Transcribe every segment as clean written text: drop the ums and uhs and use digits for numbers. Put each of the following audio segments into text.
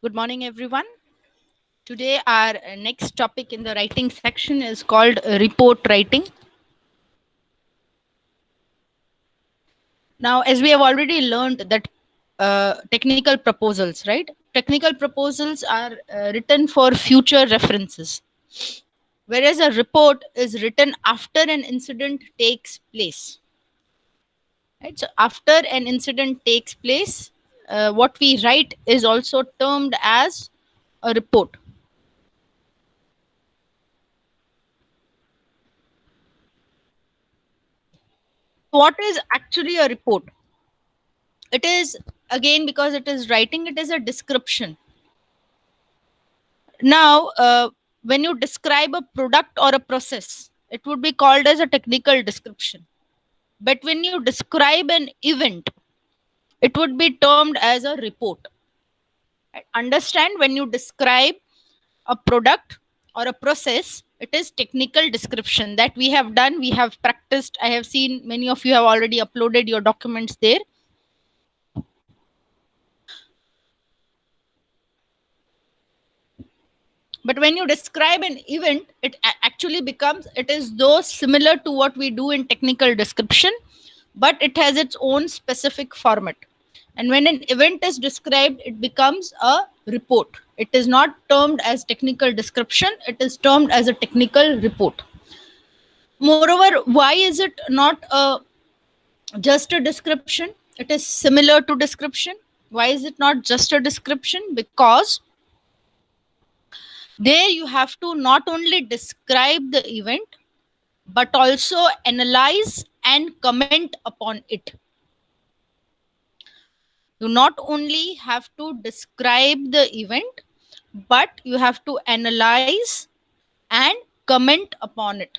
Good morning, everyone. Today, our next topic in the writing section is called report writing. Now, as we have already learned that technical proposals, right? Technical proposals are written for future references, whereas a report is written after an incident takes place. Right? So, after an incident takes place, what we write is also termed as a report. What is actually a report? It is, again, because it is writing, it is a description. Now, when you describe a product or a process, it would be called as a technical description. But when you describe an event, it would be termed as a report. Right? Understand, when you describe a product or a process, it is technical description that we have done, we have practiced. I have seen many of you have already uploaded your documents there. But when you describe an event, it actually becomes, it is though similar to what we do in technical description, but it has its own specific format. And when an event is described, it becomes a report. It is not termed as technical description, it is termed as a technical report. Moreover, why is it not just a description? It is similar to description. Why is it not just a description? Because there you have to not only describe the event, but also analyze and comment upon it. You not only have to describe the event, but you have to analyze and comment upon it.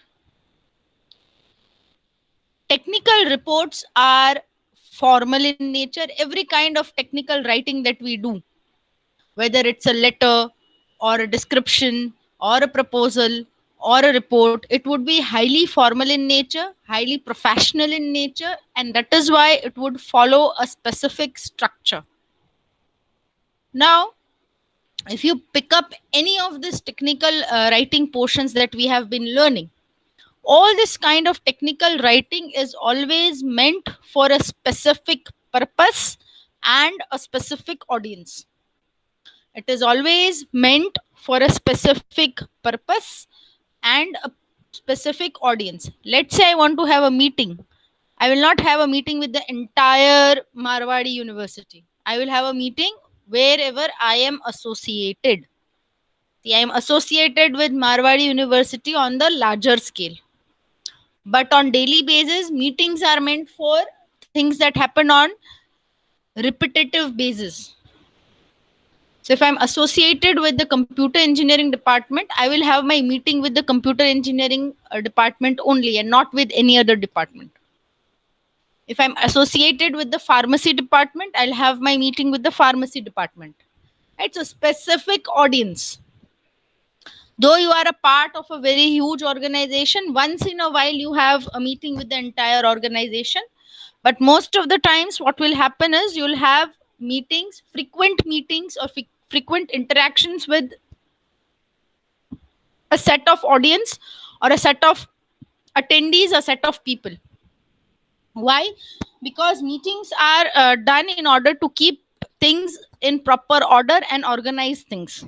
Technical reports are formal in nature. Every kind of technical writing that we do, whether it's a letter or a description or a proposal or a report, it would be highly formal in nature, highly professional in nature, and that is why it would follow a specific structure. Now, if you pick up any of this technical writing portions that we have been learning, all this kind of technical writing is always meant for a specific purpose and a specific audience. It is always meant for a specific purpose and a specific audience. Let's say I want to have a meeting. I will not have a meeting with the entire Marwadi University. I will have a meeting wherever I am associated. See, I am associated with Marwadi University on the larger scale. But on daily basis, meetings are meant for things that happen on repetitive basis. So if I'm associated with the computer engineering department, I will have my meeting with the computer engineering department only and not with any other department. If I'm associated with the pharmacy department, I'll have my meeting with the pharmacy department. It's a specific audience. Though you are a part of a very huge organization, once in a while you have a meeting with the entire organization. But most of the times, what will happen is you'll have meetings or frequent interactions with a set of audience or a set of attendees, a set of people. Why? Because meetings are done in order to keep things in proper order and organize things.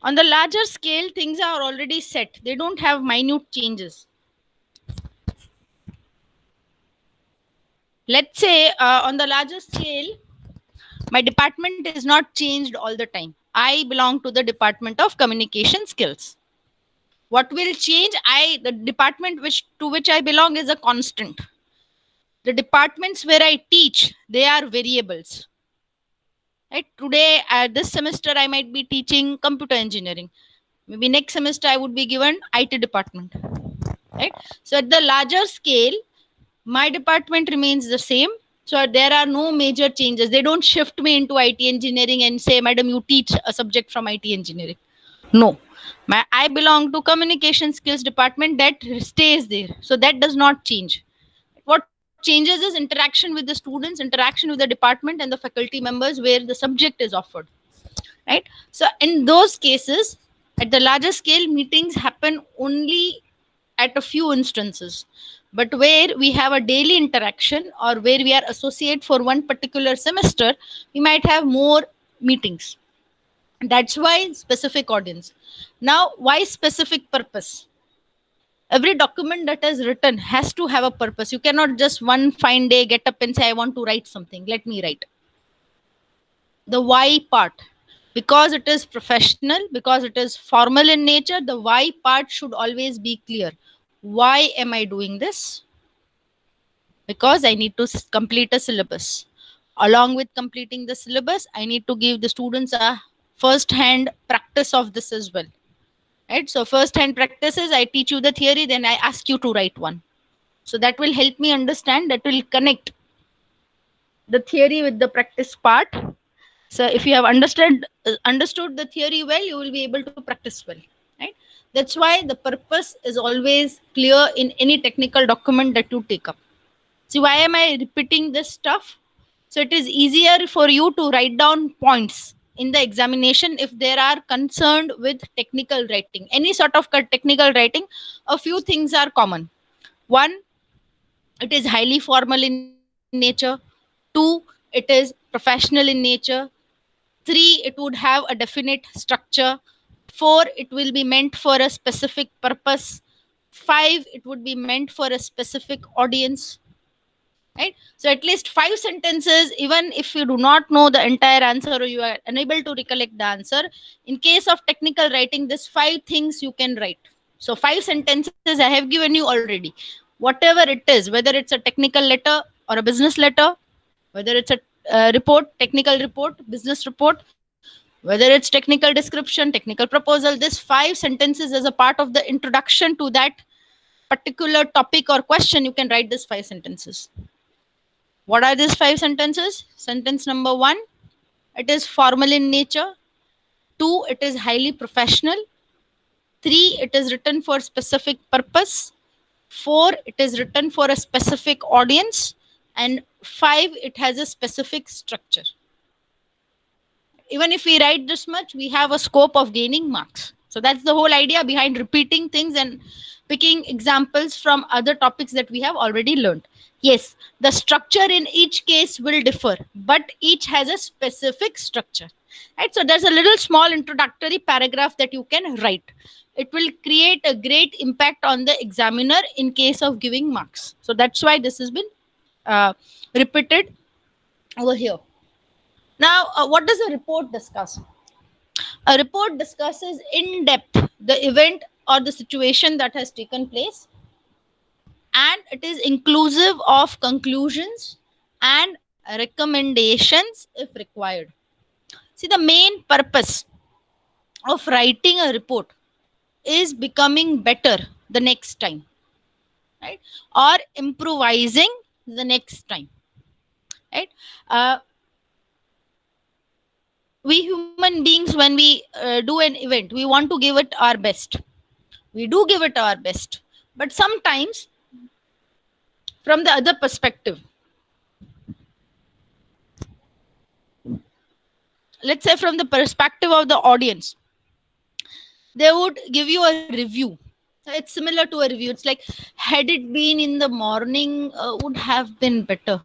On the larger scale, things are already set, they don't have minute changes. Let's say on the larger scale, my department is not changed all the time. I belong to the department of communication skills. What will change? The department to which I belong is a constant. The departments where I teach, they are variables. Right? Today, this semester, I might be teaching computer engineering. Maybe next semester, I would be given IT department. Right? So at the larger scale, my department remains the same. So there are no major changes. They don't shift me into IT engineering and say, madam, you teach a subject from IT engineering. No. I belong to communication skills department, that stays there. So that does not change. changes is interaction with the students, interaction with the department and the faculty members where the subject is offered, right? So in those cases, at the larger scale, meetings happen only at a few instances. But where we have a daily interaction or where we are associate for one particular semester, we might have more meetings. That's why specific audience. Now, why specific purpose? Every document that is written has to have a purpose. You cannot just one fine day get up and say, I want to write something, let me write. The why part, because it is professional, because it is formal in nature, the why part should always be clear. Why am I doing this? Because I need to complete a syllabus. Along with completing the syllabus, I need to give the students a first hand practice of this as well, right? So first hand practices, I teach you the theory, then I ask you to write one. So that will help me understand, that will connect the theory with the practice part. So if you have understood the theory well, you will be able to practice well, right? That's why the purpose is always clear in any technical document that you take up. See, why am I repeating this stuff? So it is easier for you to write down points in the examination if they are concerned with technical writing. Any sort of technical writing, a few things are common. One, it is highly formal in nature. Two, it is professional in nature. Three, it would have a definite structure. Four, it will be meant for a specific purpose. Five, it would be meant for a specific audience, right? So at least five sentences, even if you do not know the entire answer or you are unable to recollect the answer, in case of technical writing, this five things you can write. So five sentences I have given you already. Whatever it is, whether it's a technical letter or a business letter, whether it's a report, technical report, business report, whether it's technical description, technical proposal, this five sentences as a part of the introduction to that particular topic or question, you can write this five sentences. What are these five sentences? Sentence number one, it is formal in nature. Two, it is highly professional. Three, it is written for specific purpose. Four, it is written for a specific audience. And five, it has a specific structure. Even if we write this much, we have a scope of gaining marks. So that's the whole idea behind repeating things and picking examples from other topics that we have already learned. Yes, the structure in each case will differ, but each has a specific structure, right? So there's a little small introductory paragraph that you can write. It will create a great impact on the examiner in case of giving marks. So that's why this has been repeated over here. Now, what does a report discuss? A report discusses in depth the event or the situation that has taken place, and it is inclusive of conclusions and recommendations if required. See, the main purpose of writing a report is becoming better the next time, right? Or improvising the next time, right? We human beings, when we do an event, we want to give it our best. We do give it our best, but sometimes from the other perspective, let's say from the perspective of the audience, they would give you a review. It's similar to a review. It's like, had it been in the morning, would have been better.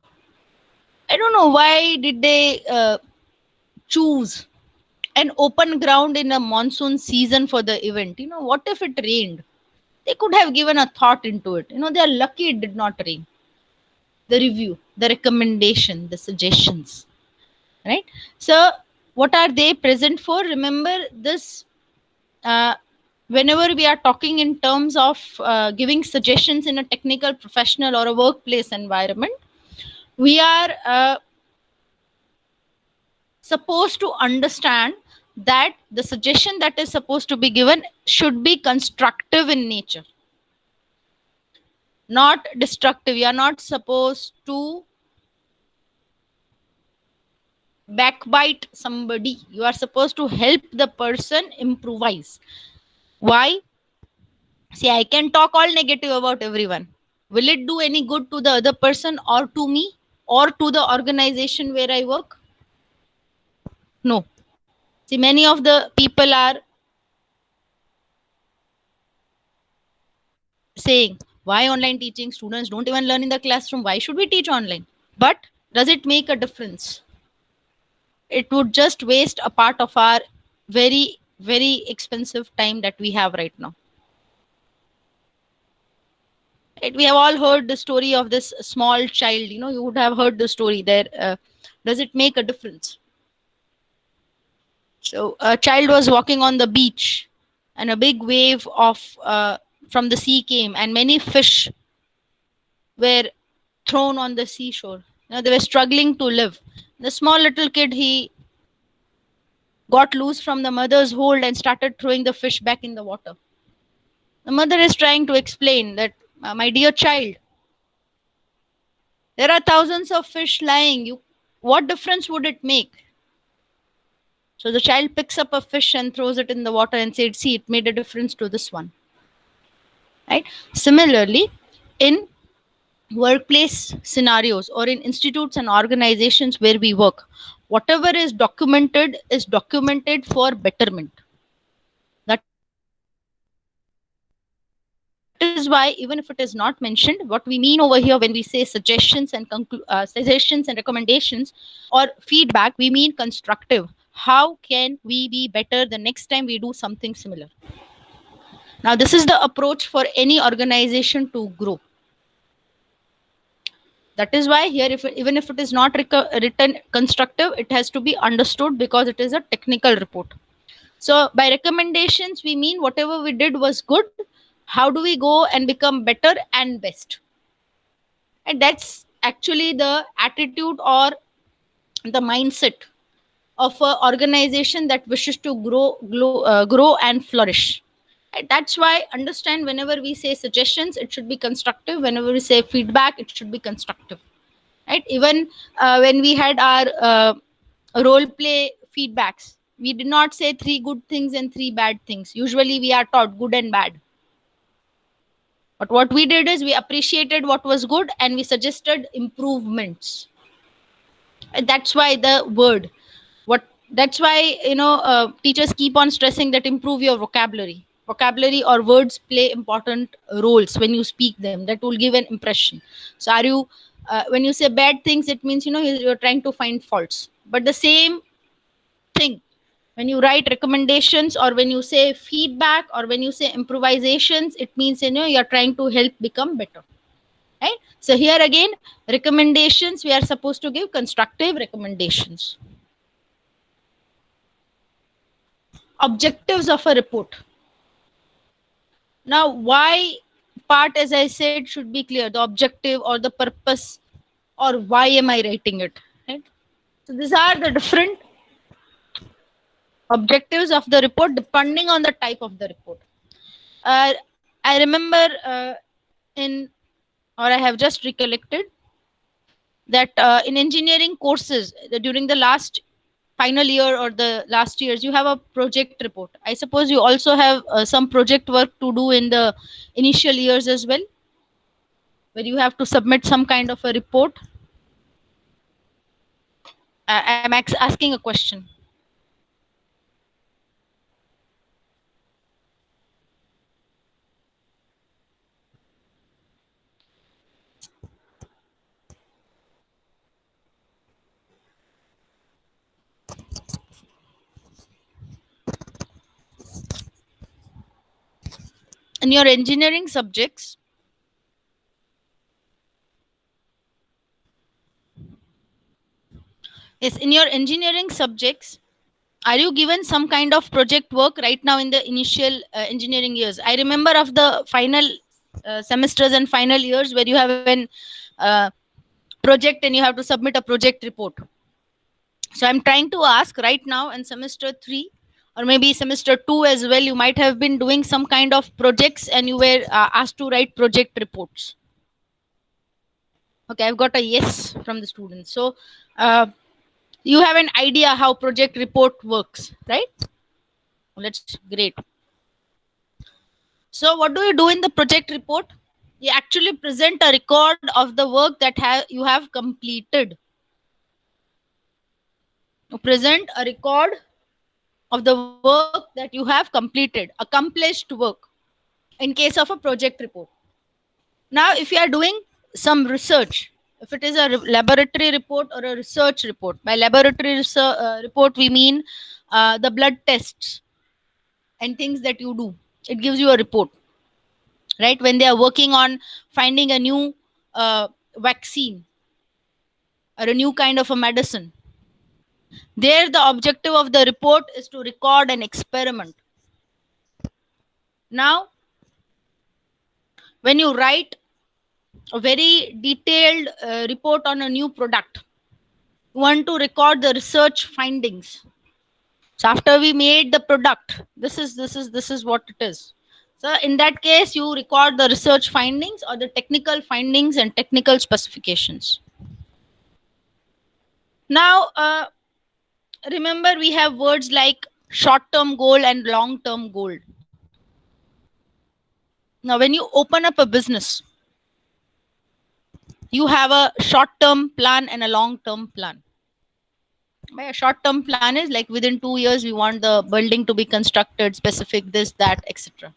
I don't know why did they choose an open ground in a monsoon season for the event. What if it rained? They could have given a thought into it. They are lucky it did not rain. The review, the recommendation, the suggestions, right? So what are they present for? Remember this, whenever we are talking in terms of giving suggestions in a technical, professional or a workplace environment, we are supposed to understand that the suggestion that is supposed to be given should be constructive in nature, not destructive. You are not supposed to backbite somebody. You are supposed to help the person improvise. Why? See, I can talk all negative about everyone. Will it do any good to the other person or to me or to the organization where I work? No. See, many of the people are saying, why online teaching? Students don't even learn in the classroom. Why should we teach online? But does it make a difference? It would just waste a part of our very, very expensive time that we have right now. Right? We have all heard the story of this small child. You would have heard the story there. Does it make a difference? So a child was walking on the beach, and a big wave of from the sea came, and many fish were thrown on the seashore. They were struggling to live. The small little kid, he got loose from the mother's hold and started throwing the fish back in the water. The mother is trying to explain that, my dear child, there are thousands of fish lying. What difference would it make? So the child picks up a fish and throws it in the water and said, see, it made a difference to this one. Right? Similarly, in workplace scenarios or in institutes and organizations where we work, whatever is documented for betterment. That is why, even if it is not mentioned, what we mean over here when we say suggestions and suggestions and recommendations or feedback, we mean constructive. How can we be better the next time we do something similar? Now, this is the approach for any organization to grow. That is why here, even if it is not written constructive, it has to be understood because it is a technical report. So by recommendations, we mean whatever we did was good. How do we go and become better and best? And that's actually the attitude or the mindset of an organization that wishes to grow and flourish. And that's why understand, whenever we say suggestions, it should be constructive. Whenever we say feedback, it should be constructive. Right? Even when we had our role play feedbacks, we did not say three good things and three bad things. Usually we are taught good and bad, but what we did is we appreciated what was good and we suggested improvements. And that's why the word, what that's why teachers keep on stressing that improve your vocabulary or words play important roles when you speak them. That will give an impression. So are you when you say bad things, it means you're trying to find faults. But the same thing when you write recommendations or when you say feedback or when you say improvisations, it means you're trying to help become better. Right? So here again, recommendations, we are supposed to give constructive recommendations. Objectives of a report. Now, why part, as I said, should be clear, the objective or the purpose, or why am I writing it, right? So these are the different objectives of the report depending on the type of the report. I remember in or I have just recollected that in engineering courses, during the last final year or the last years, you have a project report. I suppose you also have some project work to do in the initial years as well, where you have to submit some kind of a report. I'm asking a question. In your engineering subjects, yes, in your engineering subjects, are you given some kind of project work right now in the initial engineering years? I remember of the final semesters and final years where you have an uh, project and you have to submit a project report. So I'm trying to ask right now in semester 3 or maybe semester 2 as well, you might have been doing some kind of projects and you were asked to write project reports. Okay, I've got a yes from the students. So you have an idea how project report works, right? That's great. So what do you do in the project report? You actually present a record of the work that you have completed. You present a record of the work that you have completed, accomplished work, in case of a project report. Now, if you are doing some research, if it is a laboratory report or a research report, by laboratory report we mean the blood tests and things that you do. It gives you a report, right? When they are working on finding a new vaccine or a new kind of a medicine, there the objective of the report is to record an experiment. Now, when you write a very detailed report on a new product, you want to record the research findings. So after we made the product, this is what it is. So in that case, you record the research findings or the technical findings and technical specifications. Now, remember we have words like short-term goal and long-term goal. Now, when you open up a business, you have a short-term plan and a long-term plan. By a short-term plan is like within 2 years we want the building to be constructed, specific this, that, etc.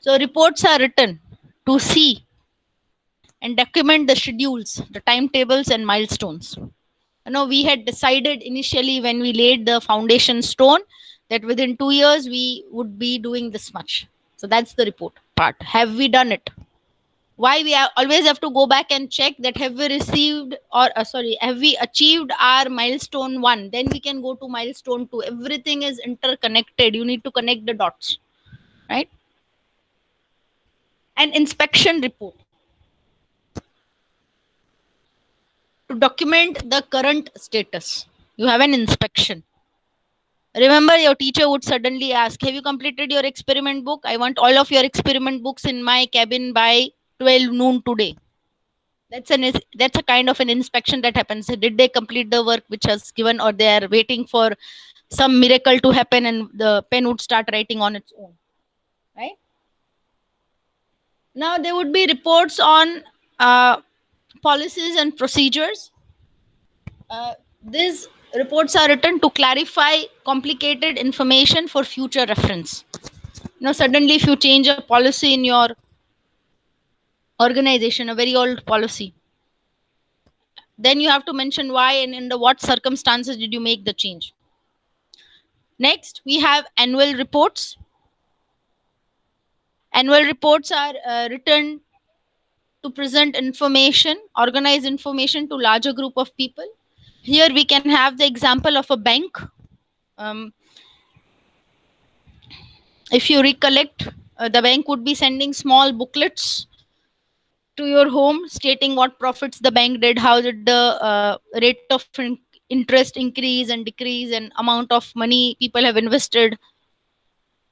So reports are written to see and document the schedules, the timetables, and milestones. We had decided initially when we laid the foundation stone that within 2 years we would be doing this much. So that's the report part. Have we done it? Why we always have to go back and check that have we received or sorry, have we achieved our milestone 1? Then we can go to milestone 2. Everything is interconnected. You need to connect the dots, right? An inspection report to document the current status. You have an inspection. Remember, your teacher would suddenly ask, have you completed your experiment book? I want all of your experiment books in my cabin by 12 noon today. That's a kind of an inspection that happens. Did they complete the work which was given, or they are waiting for some miracle to happen and the pen would start writing on its own, right? Now there would be reports on policies and procedures. These reports are written to clarify complicated information for future reference. Suddenly if you change a policy in your organization, a very old policy, then you have to mention why and in the what circumstances did you make the change. Next, we have annual reports. Annual reports are written to present information, organize information to larger group of people. Here we can have the example of a bank. Um, if you recollect, the bank would be sending small booklets to your home stating what profits the bank did, how did the rate of interest increase and decrease, and amount of money people have invested,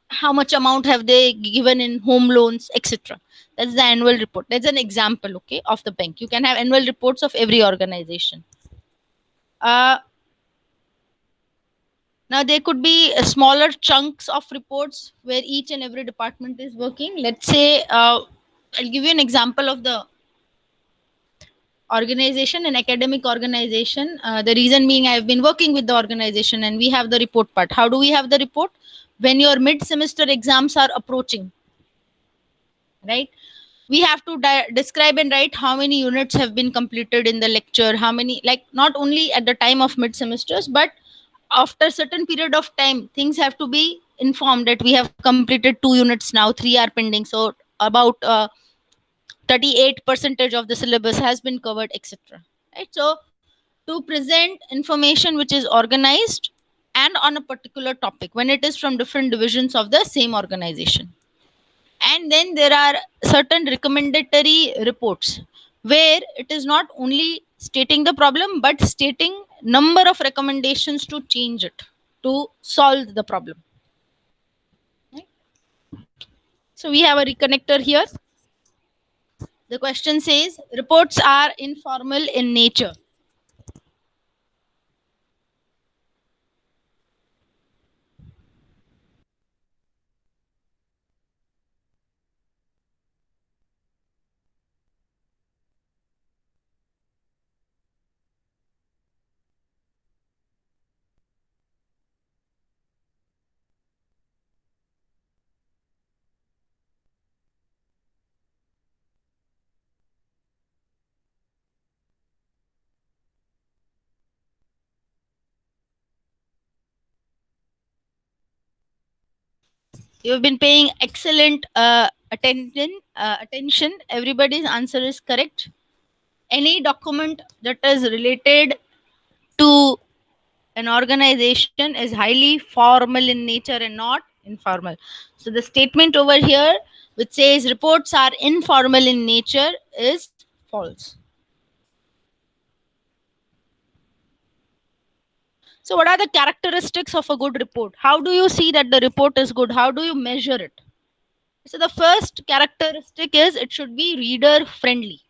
how much amount have they given in home loans, etc. That's the annual report. That's an example, okay, of the bank. You can have annual reports of every organization. Now there could be smaller chunks of reports where each and every department is working. Let's say I'll give you an example of the organization, an academic organization. The reason being I've been working with the organization and we have the report part. How do we have the report? When your mid semester exams are approaching, right, we have to describe and write how many units have been completed in the lecture, how many, like not only at the time of mid semesters but after certain period of time things have to be informed that we have completed 2 units, now 3 are pending, so about 38 percentage of the syllabus has been covered, etc. Right? So to present information which is organized and on a particular topic when it is from different divisions of the same organization. And then there are certain recommendatory reports where it is not only stating the problem but stating number of recommendations to change it, to solve the problem. Right? So we have a reconnector here. The question says reports are informal in nature. You've been paying excellent attention. Everybody's answer is correct. Any document that is related to an organization is highly formal in nature and not informal. So the statement over here, which says reports are informal in nature, is false. So, what are the characteristics of a good report? How do you see that the report is good? How do you measure it? So, the first characteristic is it should be reader friendly.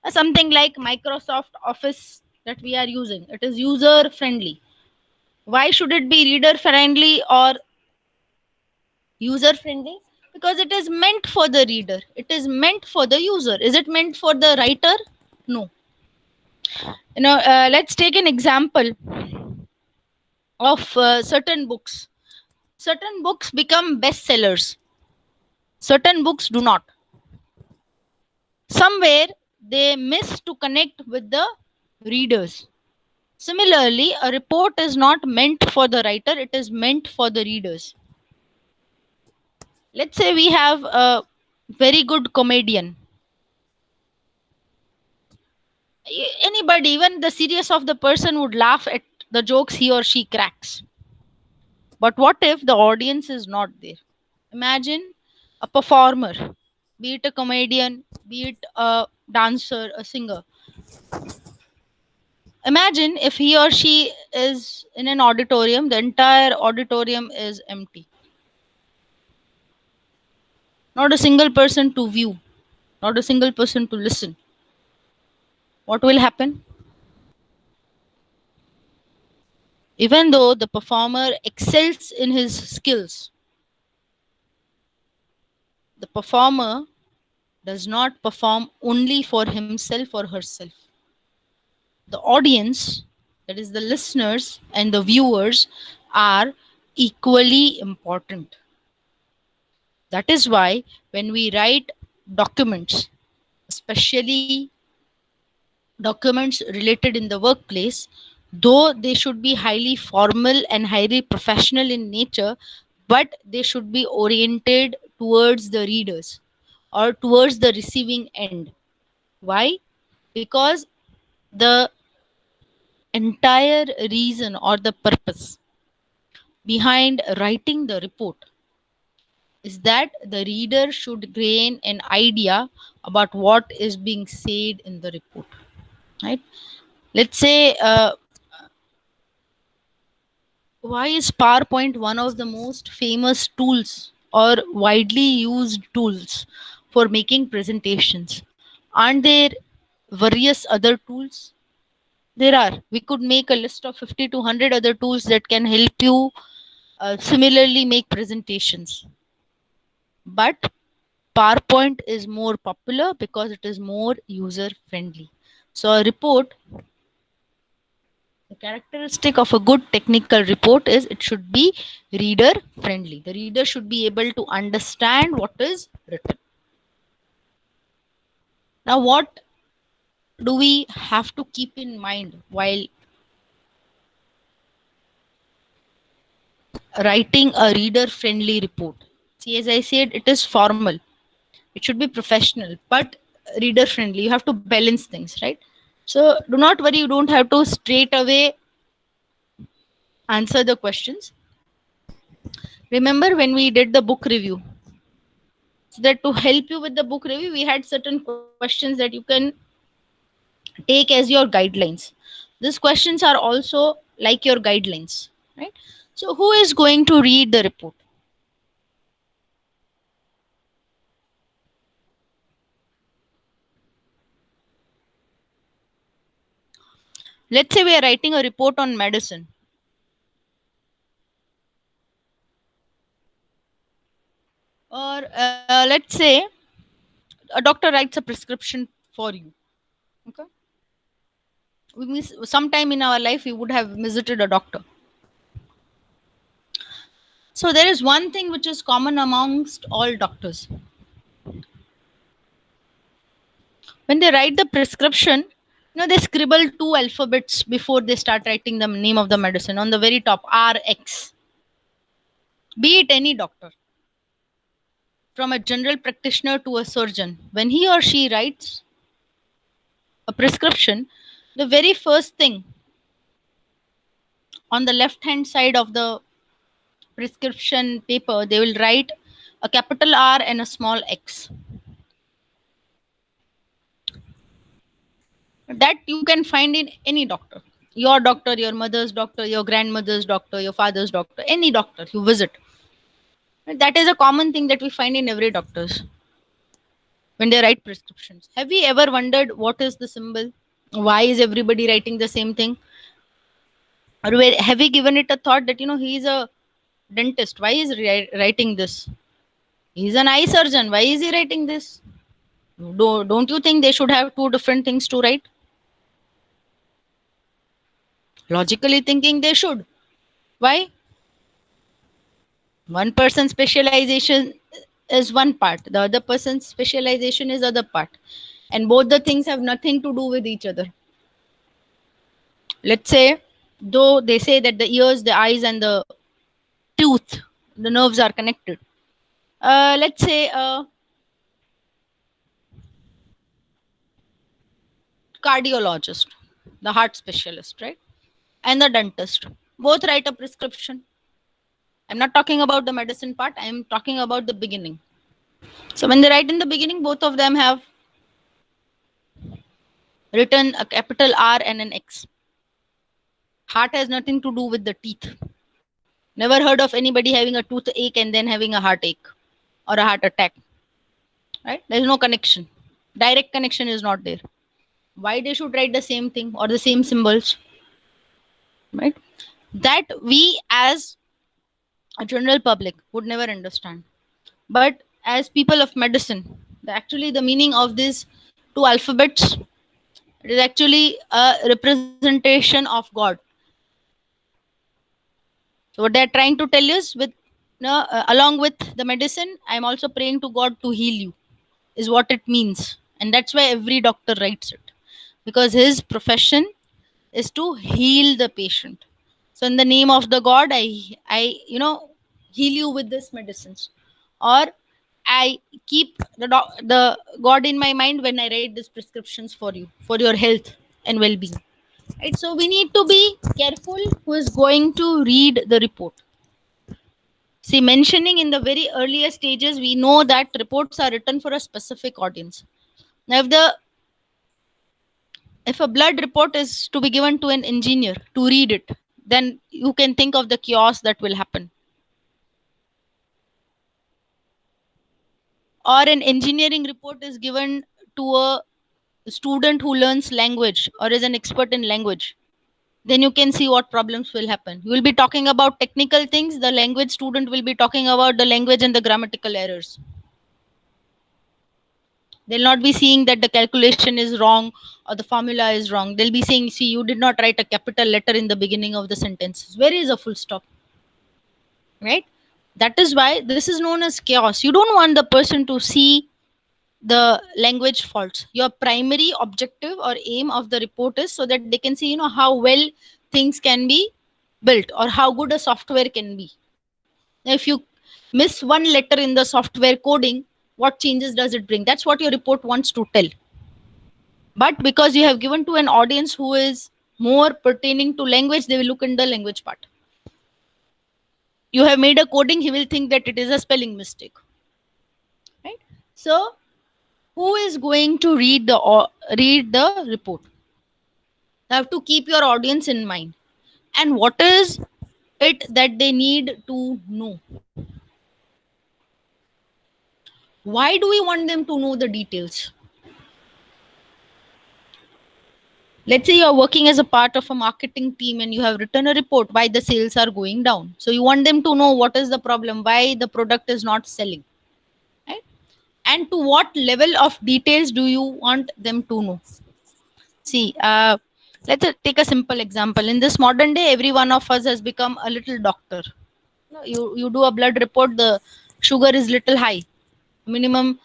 Something like Microsoft Office that we are using, it is user friendly. Why should it be reader friendly or user friendly? Because it is meant for the reader, it is meant for the user. Is it meant for the writer? No. Let's take an example of certain books. Certain books become bestsellers, certain books do not. Somewhere they miss to connect with the readers. Similarly, a report is not meant for the writer, it is meant for the readers. Let's say we have a very good comedian. Anybody, even the serious of the person, would laugh at the jokes he or she cracks. But what if the audience is not there? Imagine a performer, be it a comedian, be it a dancer, a singer. Imagine if he or she is in an auditorium, the entire auditorium is empty. Not a single person to view, not a single person to listen. What will happen? Even though the performer excels in his skills, the performer does not perform only for himself or herself. The audience, that is, the listeners and the viewers, are equally important. That is why when we write documents, especially documents related in the workplace, though they should be highly formal and highly professional in nature, but they should be oriented towards the readers or towards the receiving end. Why? Because the entire reason or the purpose behind writing the report is that the reader should gain an idea about what is being said in the report, right? Let's say, why is PowerPoint one of the most famous tools or widely used tools for making presentations? Aren't there various other tools? There are. We could make a list of 50 to 100 other tools that can help you similarly make presentations. But PowerPoint is more popular because it is more user friendly. So, a report, the characteristic of a good technical report is it should be reader friendly. The reader should be able to understand what is written. Now, what do we have to keep in mind while writing a reader friendly report? See, as I said, it is formal, it should be professional, but reader friendly. You have to balance things, right? So, do not worry, you don't have to straight away answer the questions. Remember when we did the book review? So that to help you with the book review, we had certain questions that you can take as your guidelines. These questions are also like your guidelines, right? So, who is going to read the report? Let's say we are writing a report on medicine, or let's say a doctor writes a prescription for you. Okay, sometime in our life we would have visited a doctor. So there is one thing which is common amongst all doctors. When they write the prescription, they scribble two alphabets before they start writing the name of the medicine on the very top, RX. Be it any doctor. from a general practitioner to a surgeon, when he or she writes a prescription, the very first thing on the left hand side of the prescription paper, they will write a capital R and a small x. That you can find in any doctor. Your doctor, your mother's doctor, your grandmother's doctor, your father's doctor, any doctor you visit. That is a common thing that we find in every doctor's when they write prescriptions. Have we ever wondered what is the symbol? Why is everybody writing the same thing? Or have we given it a thought that, he's a dentist? Why is he writing this? He's an eye surgeon. Why is he writing this? Don't you think they should have two different things to write? Logically thinking, they should. Why? One person's specialization is one part, the other person's specialization is other part, and both the things have nothing to do with each other. Let's say, though they say that the ears, the eyes, and the tooth, the nerves are connected. Let's say cardiologist, the heart specialist, right, and the dentist both write a prescription. I'm not talking about the medicine part, I'm talking about the beginning. So when they write in the beginning, both of them have written a capital R and an X. Heart has nothing to do with the teeth. Never heard of anybody having a toothache and then having a heartache or a heart attack. Right? There is no connection. Direct connection is not there. Why they should write the same thing or the same symbols? Right? That we as a general public would never understand. But as people of medicine, actually the meaning of these two alphabets, it is actually a representation of God. So what they are trying to tell is, with along with the medicine, I am also praying to God to heal you, is what it means, and that's why every doctor writes it, because his profession is to heal the patient. So in the name of the God, I heal you with this medicines, or I keep the God in my mind when I write these prescriptions for you, for your health and well-being. Right? So we need to be careful who is going to read the report. See, mentioning in the very earliest stages, we know that reports are written for a specific audience. Now, if a blood report is to be given to an engineer to read it, then you can think of the chaos that will happen. Or an engineering report is given to a student who learns language or is an expert in language, then you can see what problems will happen. You will be talking about technical things, the language student will be talking about the language and the grammatical errors. They'll not be seeing that the calculation is wrong or the formula is wrong. They'll be saying, see, you did not write a capital letter in the beginning of the sentence. Where is a full stop? Right? That is why this is known as chaos. You don't want the person to see the language faults. Your primary objective or aim of the report is so that they can see, how well things can be built or how good a software can be. Now, if you miss one letter in the software coding, what changes does it bring? That's what your report wants to tell. But because you have given to an audience who is more pertaining to language, they will look in the language part. You have made a coding, he will think that it is a spelling mistake. Right? So who is going to read the report? You have to keep your audience in mind. And what is it that they need to know? Why do we want them to know the details? Let's say you're working as a part of a marketing team and you have written a report why the sales are going down. So you want them to know what is the problem, why the product is not selling. Right? And to what level of details do you want them to know? See, let's take a simple example. In this modern day, every one of us has become a little doctor. You do a blood report, the sugar is little high. Minimum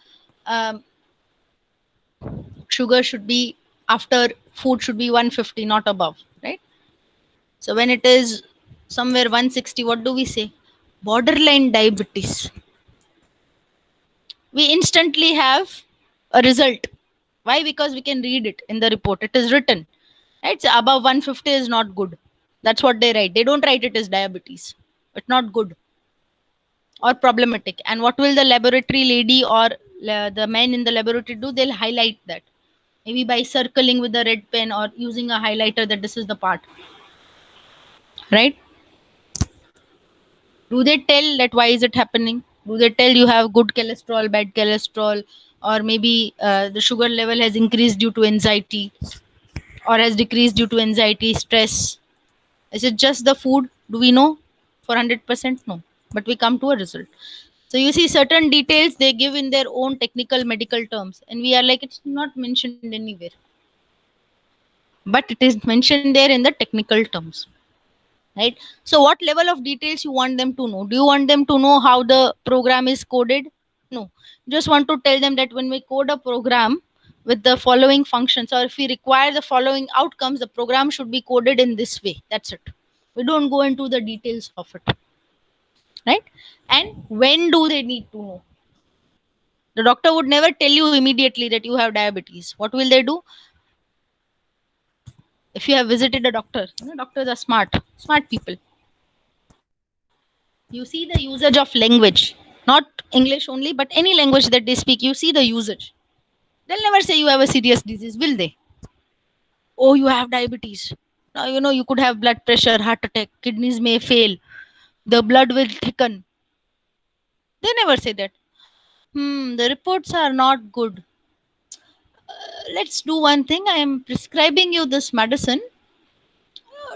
sugar should be, after food should be 150, not above, right? So when it is somewhere 160, what do we say? Borderline diabetes. we instantly have a result. Why? Because we can read it in the report. It is written. It's above 150 is not good. That's what they write. They don't write it as diabetes. It's not good or problematic. And what will the laboratory lady or the man in the laboratory do? They'll highlight that. Maybe by circling with a red pen or using a highlighter that this is the part. Right? Do they tell that why is it happening? Do they tell you have good cholesterol, bad cholesterol, or maybe the sugar level has increased due to anxiety or has decreased due to anxiety, stress? Is it just the food? Do we know for 100%? No. But we come to a result. So you see certain details they give in their own technical medical terms, and we are like, it's not mentioned anywhere. But it is mentioned there in the technical terms. Right? So what level of details you want them to know? Do you want them to know how the program is coded? No. You just want to tell them that when we code a program with the following functions, or if we require the following outcomes, the program should be coded in this way. That's it. We don't go into the details of it. Right? And when do they need to know? The doctor would never tell you immediately that you have diabetes. What will they do? If you have visited a doctor, doctors are smart people. You see the usage of language, not English only, but any language that they speak. You see the usage. They'll never say you have a serious disease, will they? Oh, you have diabetes. Now you could have blood pressure, heart attack, kidneys may fail, the blood will thicken. They never say that. The reports are not good. Let's do one thing. I am prescribing you this medicine.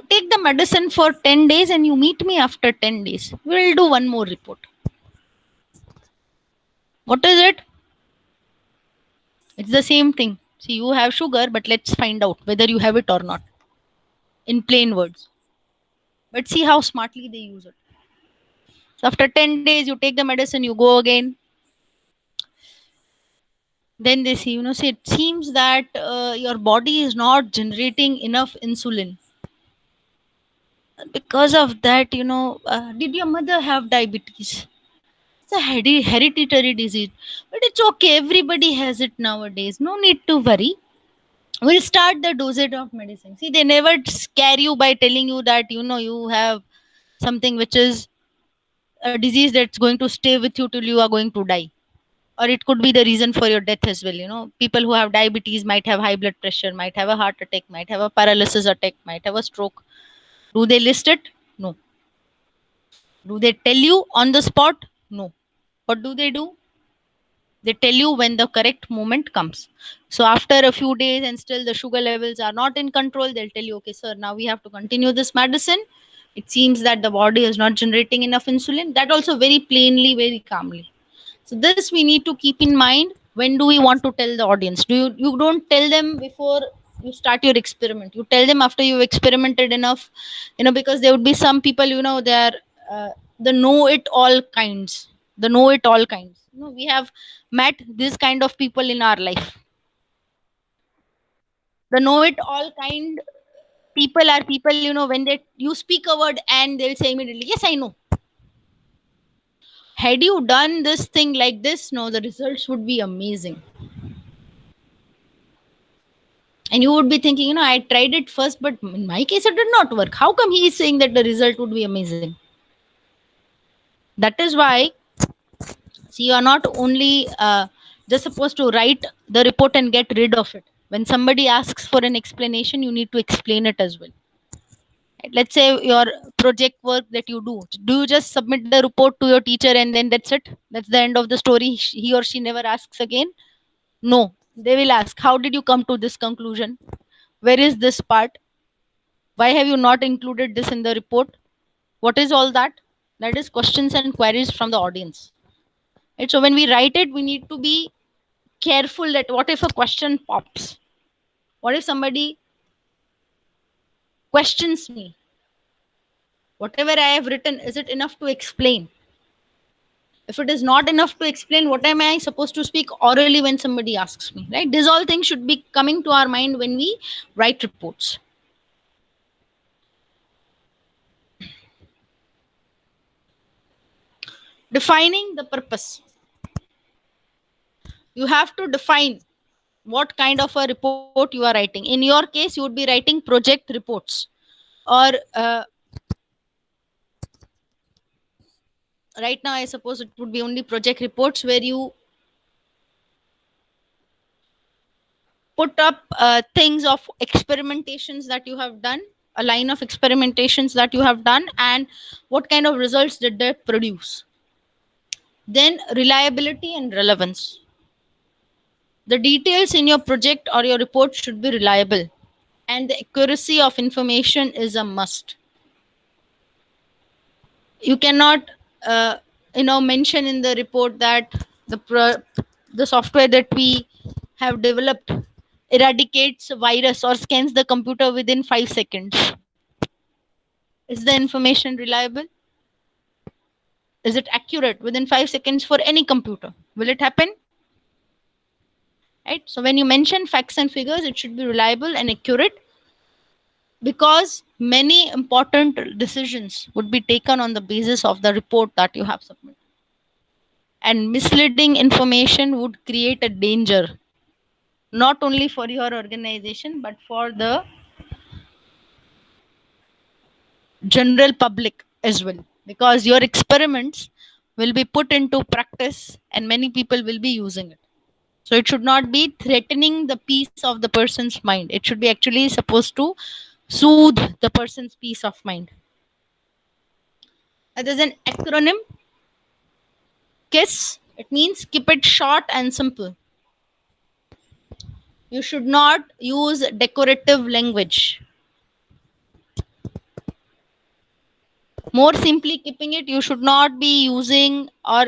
Take the medicine for 10 days and you meet me after 10 days. We'll do one more report. What is it? It's the same thing. See, you have sugar, but let's find out whether you have it or not in plain words. But see how smartly they use it. So after 10 days, you take the medicine, you go again. Then they see, say it seems that your body is not generating enough insulin. Because of that, did your mother have diabetes? It's a hereditary disease, but it's okay. Everybody has it nowadays. No need to worry. We'll start the dosage of medicine. See, they never scare you by telling you that you have something which is a disease that's going to stay with you till you are going to die, or it could be the reason for your death as well. People who have diabetes might have high blood pressure, might have a heart attack, might have a paralysis attack, might have a stroke. Do they list it? No. Do they tell you on the spot? No. What do? They tell you when the correct moment comes. So after a few days and still the sugar levels are not in control, they'll tell you, okay, sir, now we have to continue this medicine. It seems that the body is not generating enough insulin. That also very plainly, very calmly. So this we need to keep in mind. When do we want to tell the audience? You don't tell them before you start your experiment. You tell them after you've experimented enough, because there would be some people, they are the know it all kinds. The know it all kinds. We have met this kind of people in our life. The know it all kind people are people, when you speak a word and they'll say immediately, yes, I know. Had you done this thing like this, no, the results would be amazing. And you would be thinking, I tried it first, but in my case, it did not work. How come he is saying that the result would be amazing? That is why, see, you are not only just supposed to write the report and get rid of it. When somebody asks for an explanation, you need to explain it as well. Let's say your project work that you do you just submit the report to your teacher and then that's it? That's the end of the story? He or she never asks again? No, they will ask, how did you come to this conclusion? Where is this part? Why have you not included this in the report? What is all that? That is questions and queries from the audience. Right? So when we write it, we need to be careful that what if a question pops? What if somebody questions me? Whatever I have written, is it enough to explain? If it is not enough to explain, what am I supposed to speak orally when somebody asks me? Right? These all things should be coming to our mind when we write reports. Defining the purpose. You have to define what kind of a report you are writing. In your case, you would be writing project reports, or right now, I suppose it would be only project reports where you put up things of experimentations that you have done, a line of experimentations that you have done, and what kind of results did that produce. Then reliability and relevance. The details in your project or your report should be reliable, and the accuracy of information is a must. You cannot mention in the report that the software that we have developed eradicates a virus or scans the computer within 5 seconds. Is the information reliable? Is it accurate within 5 seconds for any computer? Will it happen? Right, so when you mention facts and figures, it should be reliable and accurate, because many important decisions would be taken on the basis of the report that you have submitted. And misleading information would create a danger, not only for your organization but for the general public as well, because your experiments will be put into practice and many people will be using it. So it should not be threatening the peace of the person's mind. It should be actually supposed to soothe the person's peace of mind. There's an acronym, KISS. It means keep it short and simple. You should not use decorative language. More simply keeping it, you should not be using or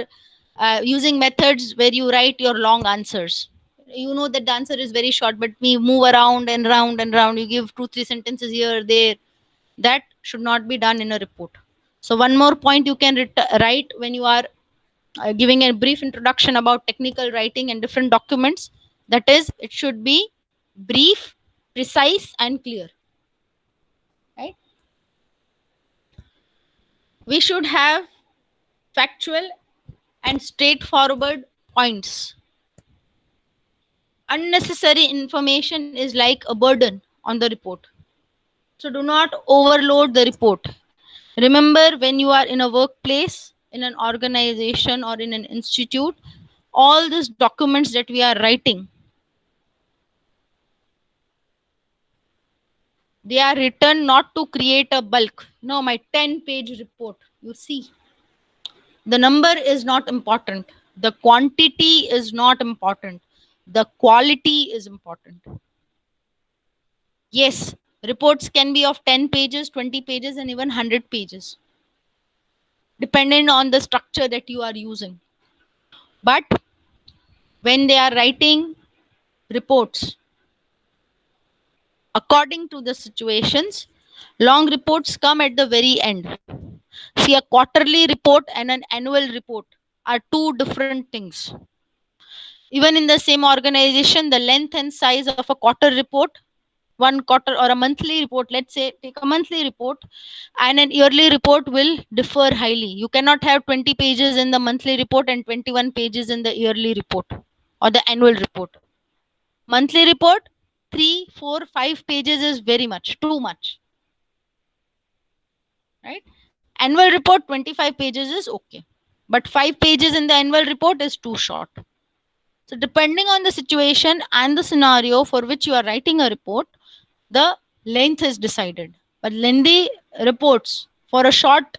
using methods where you write your long answers. You know that the answer is very short, but we move around and round and round. You give 2 3 sentences here there. That should not be done in a report. So one more point you can write when you are giving a brief introduction about technical writing and different documents, that is, it should be brief, precise and clear. Right, we should have factual and straightforward points. Unnecessary information is like a burden on the report. So do not overload the report. Remember, when you are in a workplace, in an organization, or in an institute, all these documents that we are writing, they are written not to create a bulk. No, my 10-page report. You see, the number is not important. The quantity is not important. The quality is important. Yes, reports can be of 10 pages, 20 pages, and even 100 pages, depending on the structure that you are using. But when they are writing reports according to the situations, long reports come at the very end. See, a quarterly report and an annual report are two different things. Even in the same organization, the length and size of a quarter report, one quarter, or a monthly report, let's say take a monthly report, and an yearly report will differ highly. You cannot have 20 pages in the monthly report and 21 pages in the yearly report or the annual report. Monthly report, 3 4 5 pages is very much, too much. Right, annual report 25 pages is okay, but 5 pages in the annual report is too short. So depending on the situation and the scenario for which you are writing a report, the length is decided. But lengthy reports for a short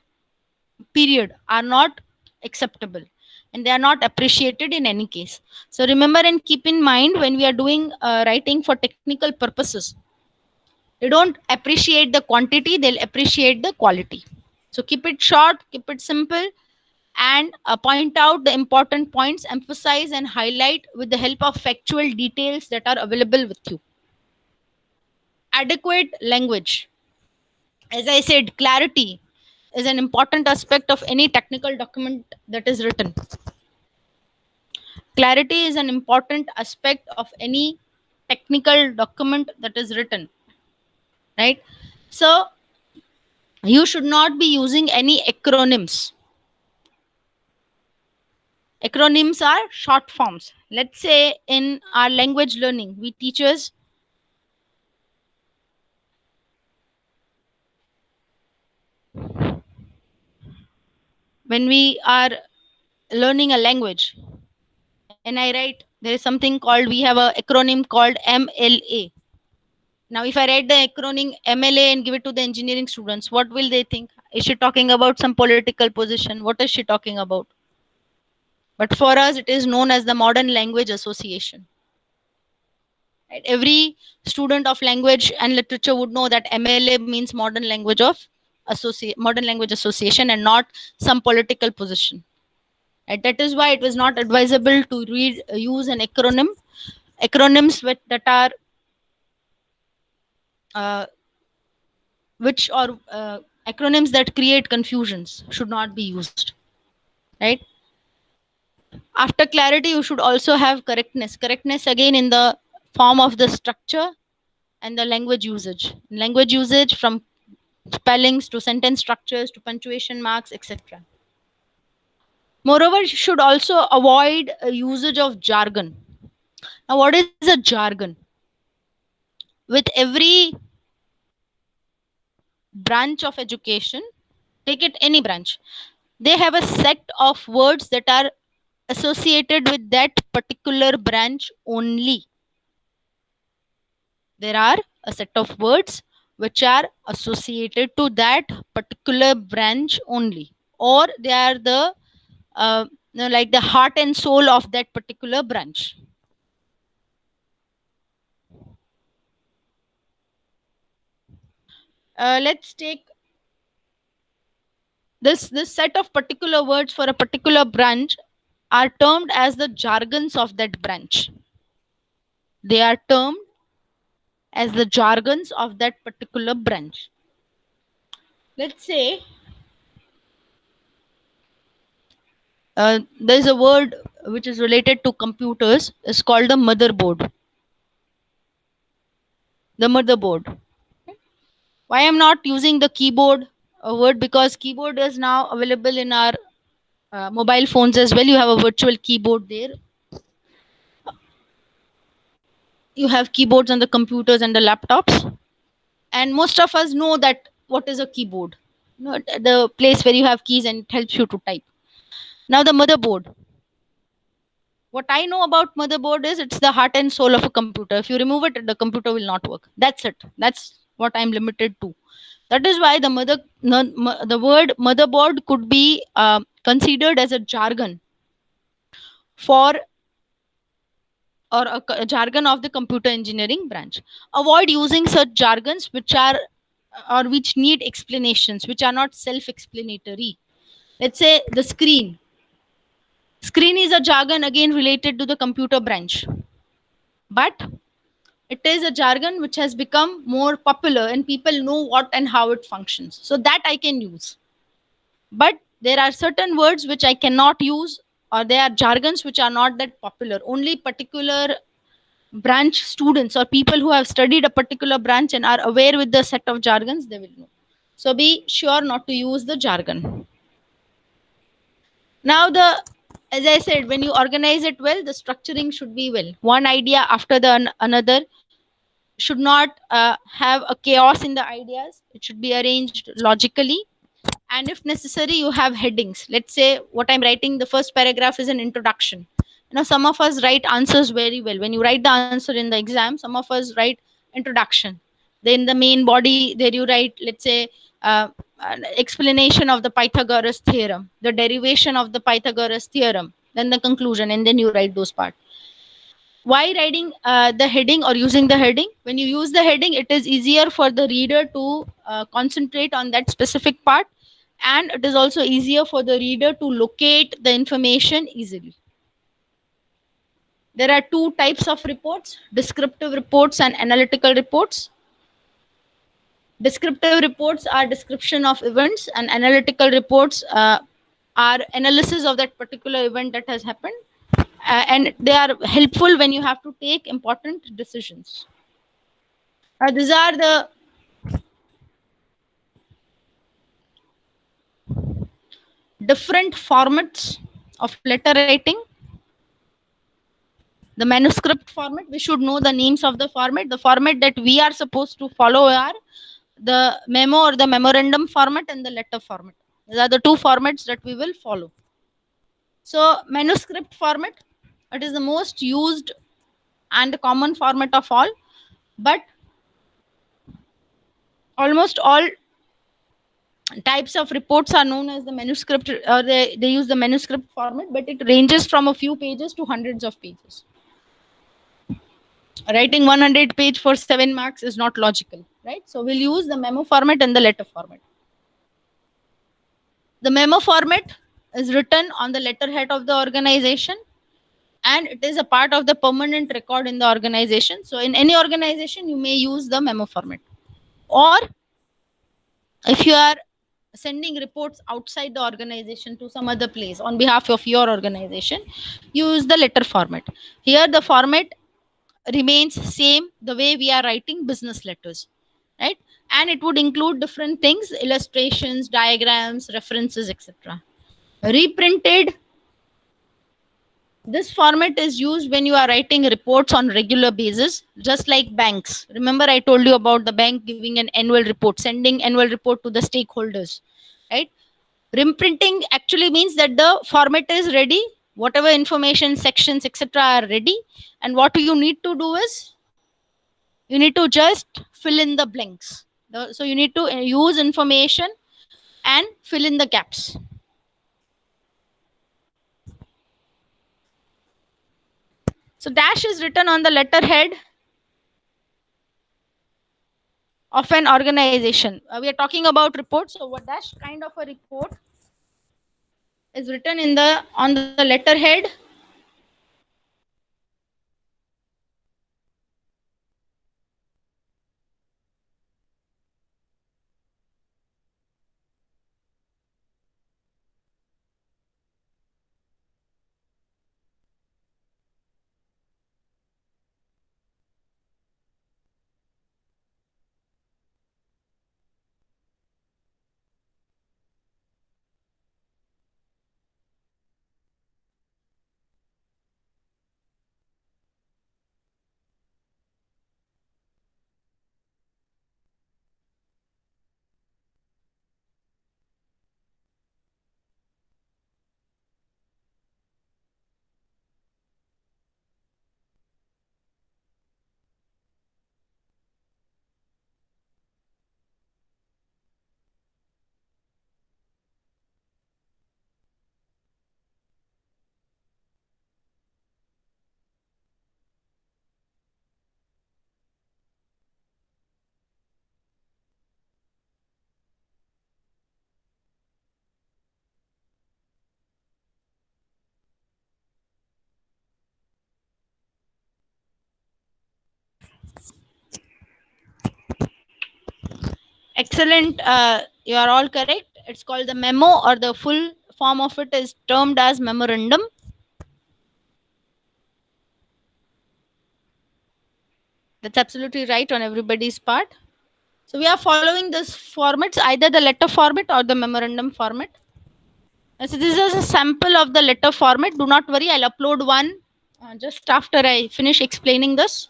period are not acceptable, and they are not appreciated in any case. So remember and keep in mind, when we are doing writing for technical purposes, they don't appreciate the quantity, they'll appreciate the quality. So keep it short, keep it simple, and point out the important points, emphasize and highlight with the help of factual details that are available with you. Adequate language. As I said, clarity is an important aspect of any technical document that is written. Clarity is an important aspect of any technical document that is written. Right? So you should not be using any acronyms. Acronyms are short forms. Let's say in our language learning, we teachers, when we are learning a language, and I write, there is something called, we have a acronym called MLA. Now, if I write the acronym MLA and give it to the engineering students, what will they think? Is she talking about some political position? What is she talking about? But for us, it is known as the Modern Language Association. Right? Every student of language and literature would know that MLA means Modern Language Association, and not some political position. Right? That is why it was not advisable to use an acronym. Acronyms that are uh, which or acronyms that create confusions should not be used. Right? After clarity, you should also have correctness. Correctness again in the form of the structure and the language usage. Language usage, from spellings to sentence structures to punctuation marks, etc. Moreover, you should also avoid usage of jargon. Now, what is a jargon? With every branch of education, take it any branch, they have a set of words that are associated with that particular branch only. There are a set of words which are associated to that particular branch only, or they are the like the heart and soul of that particular branch. Let's take this set of particular words for a particular branch are termed as the jargons of that branch. They are termed as the jargons of that particular branch. Let's say there is a word which is related to computers, is called the motherboard. The motherboard. Why I'm not using the keyboard word? Because keyboard is now available in our mobile phones as well. You have a virtual keyboard there. You have keyboards on the computers and the laptops, and most of us know that what is a keyboard. The place where you have keys and it helps you to type. Now the motherboard. What I know about motherboard is it's the heart and soul of a computer. If you remove it, the computer will not work. That's it. That's what I'm limited to. That is why the word motherboard could be considered as a jargon for, or a jargon of the computer engineering branch. Avoid using such jargons which are, or which need explanations, which are not self-explanatory. Let's say the screen. Screen is a jargon again related to the computer branch, but it is a jargon which has become more popular and people know what and how it functions. So that I can use. But there are certain words which I cannot use, or there are jargons which are not that popular. Only particular branch students or people who have studied a particular branch and are aware with the set of jargons, they will know. So be sure not to use the jargon. Now, as I said, when you organize it well, the structuring should be well. One idea after the another should not have a chaos in the ideas. It should be arranged logically, and if necessary, you have headings. Let's say what I'm writing, the first paragraph is an introduction. Some of us write answers very well. When you write the answer in the exam, some of us write introduction. Then the main body, there you write, let's say, an explanation of the Pythagoras theorem, the derivation of the Pythagoras theorem, then the conclusion, and then you write those parts. Why writing the heading or using the heading? When you use the heading, it is easier for the reader to concentrate on that specific part, and it is also easier for the reader to locate the information easily. There are two types of reports: descriptive reports and analytical reports. Descriptive reports are description of events, and analytical reports are analysis of that particular event that has happened, and they are helpful when you have to take important decisions. These are the different formats of letter writing. The manuscript format, we should know the names of the format. The format that we are supposed to follow are the memo or the memorandum format and the letter format. These are the two formats that we will follow. So manuscript format, it is the most used and common format of all, but almost all types of reports are known as the manuscript, or they use the manuscript format, but it ranges from a few pages to hundreds of pages. Writing 100 page for 7 marks is not logical, right? So we'll use the memo format and the letter format. The memo format is written on the letterhead of the organization, and it is a part of the permanent record in the organization. So in any organization, you may use the memo format. Or if you are sending reports outside the organization to some other place on behalf of your organization, use the letter format. Here the format remains same the way we are writing business letters, right? And it would include different things: illustrations, diagrams, references, etc. Reprinted, this format is used when you are writing reports on regular basis, just like banks. Remember I told you about the bank giving an annual report, sending annual report to the stakeholders, right? Reprinting actually means that the format is ready, whatever information sections etc are ready, and what you need to do is you need to just fill in the blanks. So you need to use information and fill in the gaps. So dash is written on the letterhead of an organization. We are talking about reports, so what dash kind of a report is written in the on the letterhead excellent. You are all correct. It's called the memo, or the full form of it is termed as memorandum. That's absolutely right on everybody's part. So we are following this formats, either the letter format or the memorandum format. So this is a sample of the letter format. Do not worry, I'll upload one just after I finish explaining this.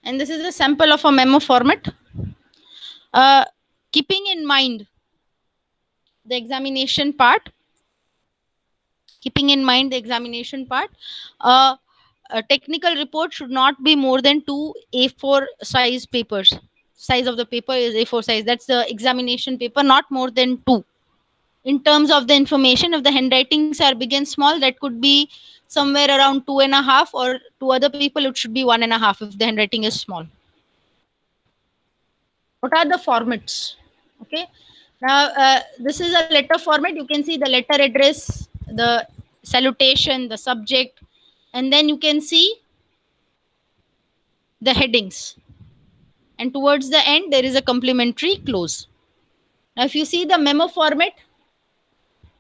And this is a sample of a memo format. Keeping in mind the examination part, a technical report should not be more than 2 A4 size papers. Size of the paper is A4 size. That's the examination paper, not more than 2. In terms of the information, if the handwritings are big and small, that could be somewhere around 2.5, or to other people it should be 1.5 if the handwriting is small. What are the formats? Okay, now this is a letter format. You can see the letter address, the salutation, the subject, and then you can see the headings, and towards the end there is a complimentary close. Now if you see the memo format,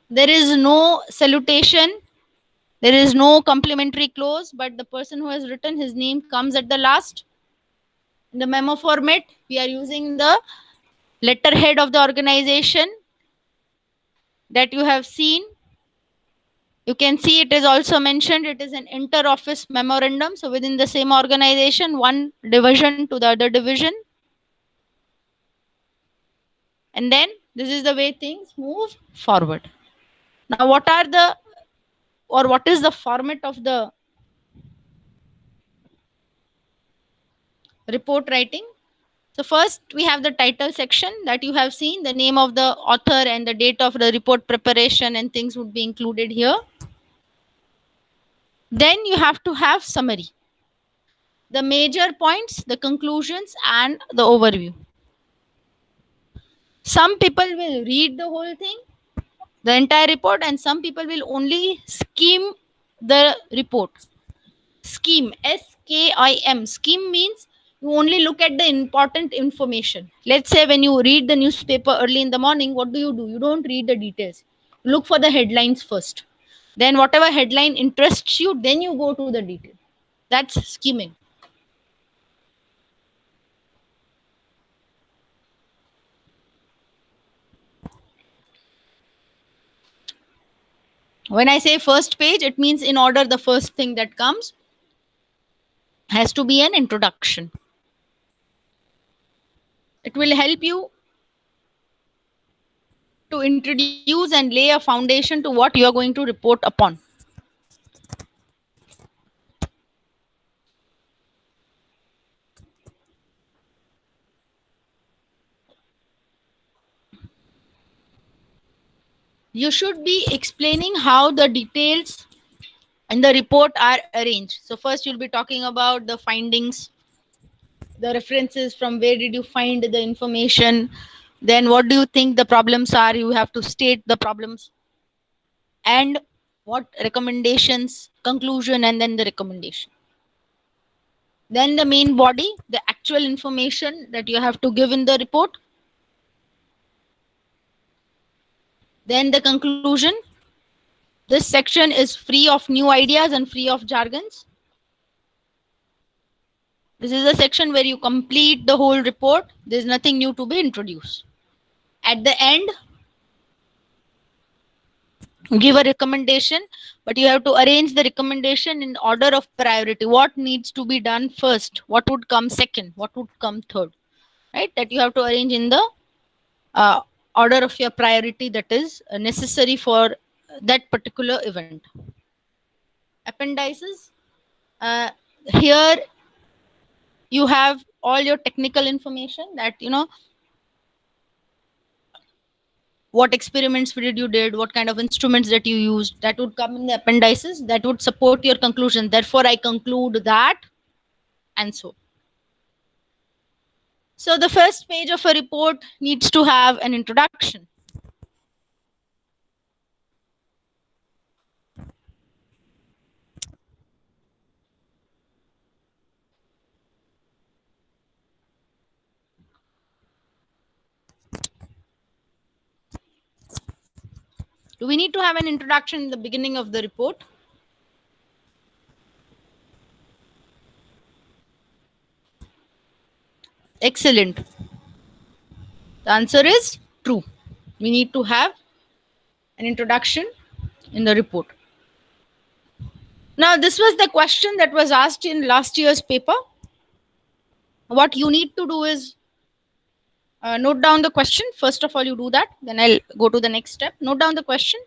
there is no salutation, there is no complimentary close, but the person who has written his name comes at the last. In the memo format, we are using the letterhead of the organization that you have seen. You can see it is also mentioned, it is an inter-office memorandum. So within the same organization, one division to the other division. And then this is the way things move forward. Now, what is the format of the report writing? So first we have the title section that you have seen, the name of the author and the date of the report preparation and things would be included here. Then you have to have summary, the major points, the conclusions, and the overview. Some people will read the whole thing, the entire report, and some people will only skim the report. Skim, SKIM. Skim means you only look at the important information. Let's say when you read the newspaper early in the morning, what do? You don't read the details. You look for the headlines first. Then whatever headline interests you, then you go to the detail. That's skimming. When I say first page, it means in order the first thing that comes has to be an introduction. It will help you to introduce and lay a foundation to what you are going to report upon. You should be explaining how the details in the report are arranged. So first you'll be talking about the findings, the references, from where did you find the information, then what do you think the problems are, you have to state the problems, and what recommendations, conclusion, and then the recommendation. Then the main body, the actual information that you have to give in the report. Then the conclusion. This section is free of new ideas and free of jargons. This is a section where you complete the whole report. There's nothing new to be introduced. At the end, give a recommendation, but you have to arrange the recommendation in order of priority. What needs to be done first? What would come second? What would come third? Right? That you have to arrange in the uh, order of your priority that is necessary for that particular event. Appendices. Uh, Here you have all your technical information that what experiments did you did, what kind of instruments that you used, that would come in the appendices, that would support your conclusion. Therefore I conclude that, and so the first page of a report needs to have an introduction. Do we need to have an introduction in the beginning of the report? Excellent. The answer is true. We need to have an introduction in the report. Now, this was the question that was asked in last year's paper. What you need to do is note down the question. First of all, you do that. Then I'll go to the next step. Note down the question.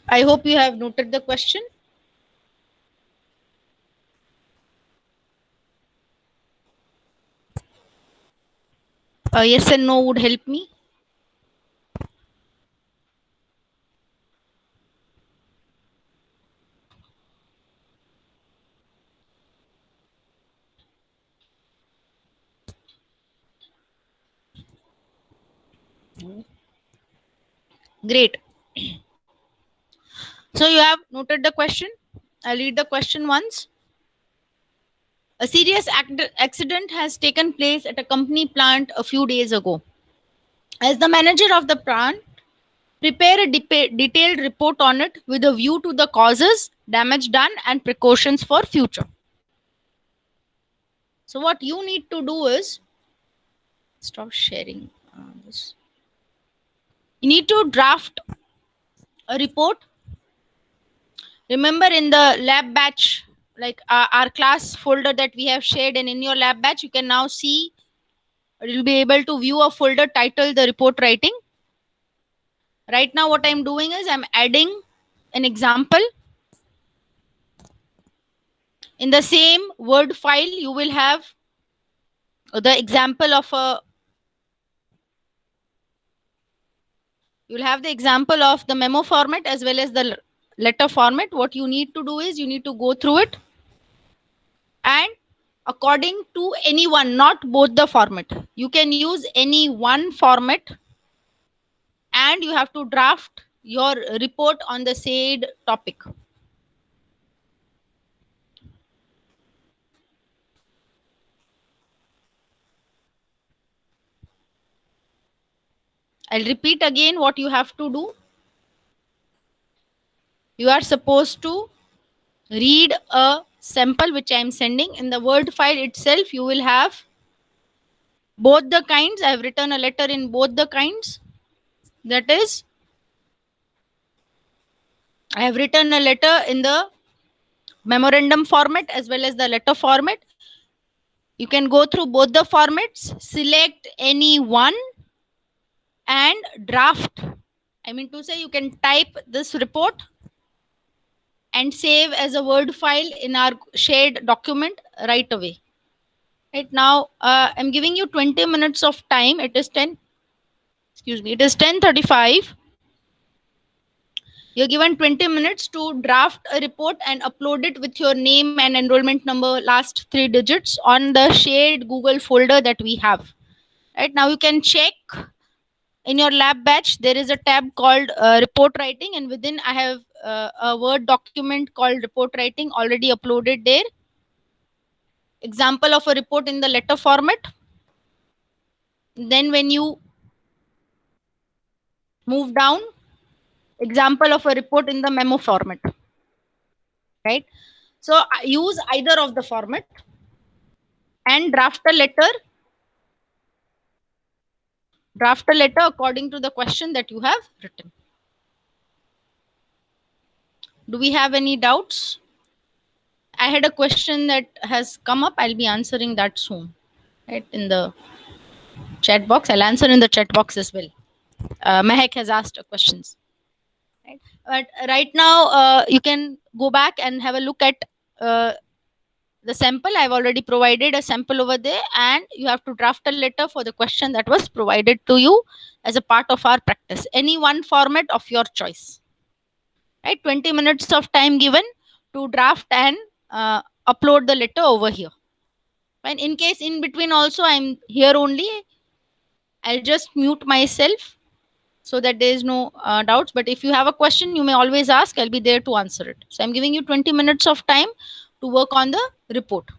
I hope you have noted the question. Yes and no would help me. Great. So you have noted the question. I'll read the question once. A serious accident has taken place at a company plant a few days ago. As the manager of the plant, prepare a detailed report on it with a view to the causes, damage done, and precautions for future. So what you need to do is stop sharing this. You need to draft a report. Remember in the lab batch, like our class folder that we have shared, and in your lab batch, you can now see, you'll be able to view a folder titled the report writing. Right now, what I'm doing is I'm adding an example. In the same Word file, you will have the example of a you'll have the example of the memo format as well as the letter format. What you need to do is you need to go through it, and according to any one, not both the format, you can use any one format, and you have to draft your report on the said topic. I'll repeat again what you have to do. You are supposed to read a sample which I am sending. In the Word file itself, you will have both the kinds. I have written a letter in both the kinds. That is, I have written a letter in the memorandum format as well as the letter format. You can go through both the formats, select any one, and draft. I mean to say, you can type this report and save as a Word file in our shared document right away. Right now, I'm giving you 20 minutes of time. It is 10. Excuse me. It is 10:35. You're given 20 minutes to draft a report and upload it with your name and enrollment number, last three digits, on the shared Google folder that we have. Right now, you can check in your lab batch. There is a tab called report writing, and within I have a Word document called report writing already uploaded there. Example of a report in the letter format. Then when you move down, example of a report in the memo format, right? So use either of the format and draft a letter according to the question that you have written. Do we have any doubts? I had a question that has come up. I'll be answering that soon, right? In the chat box. I'll answer in the chat box as well. Mehak has asked questions. Right? But right now, you can go back and have a look at uh, the sample. I've already provided a sample over there, and you have to draft a letter for the question that was provided to you as a part of our practice. Any one format of your choice. Right? 20 minutes of time given to draft and upload the letter over here. And in case in between also I'm here only, I'll just mute myself so that there is no doubts. But if you have a question, you may always ask. I'll be there to answer it. So I'm giving you 20 minutes of time to work on the report.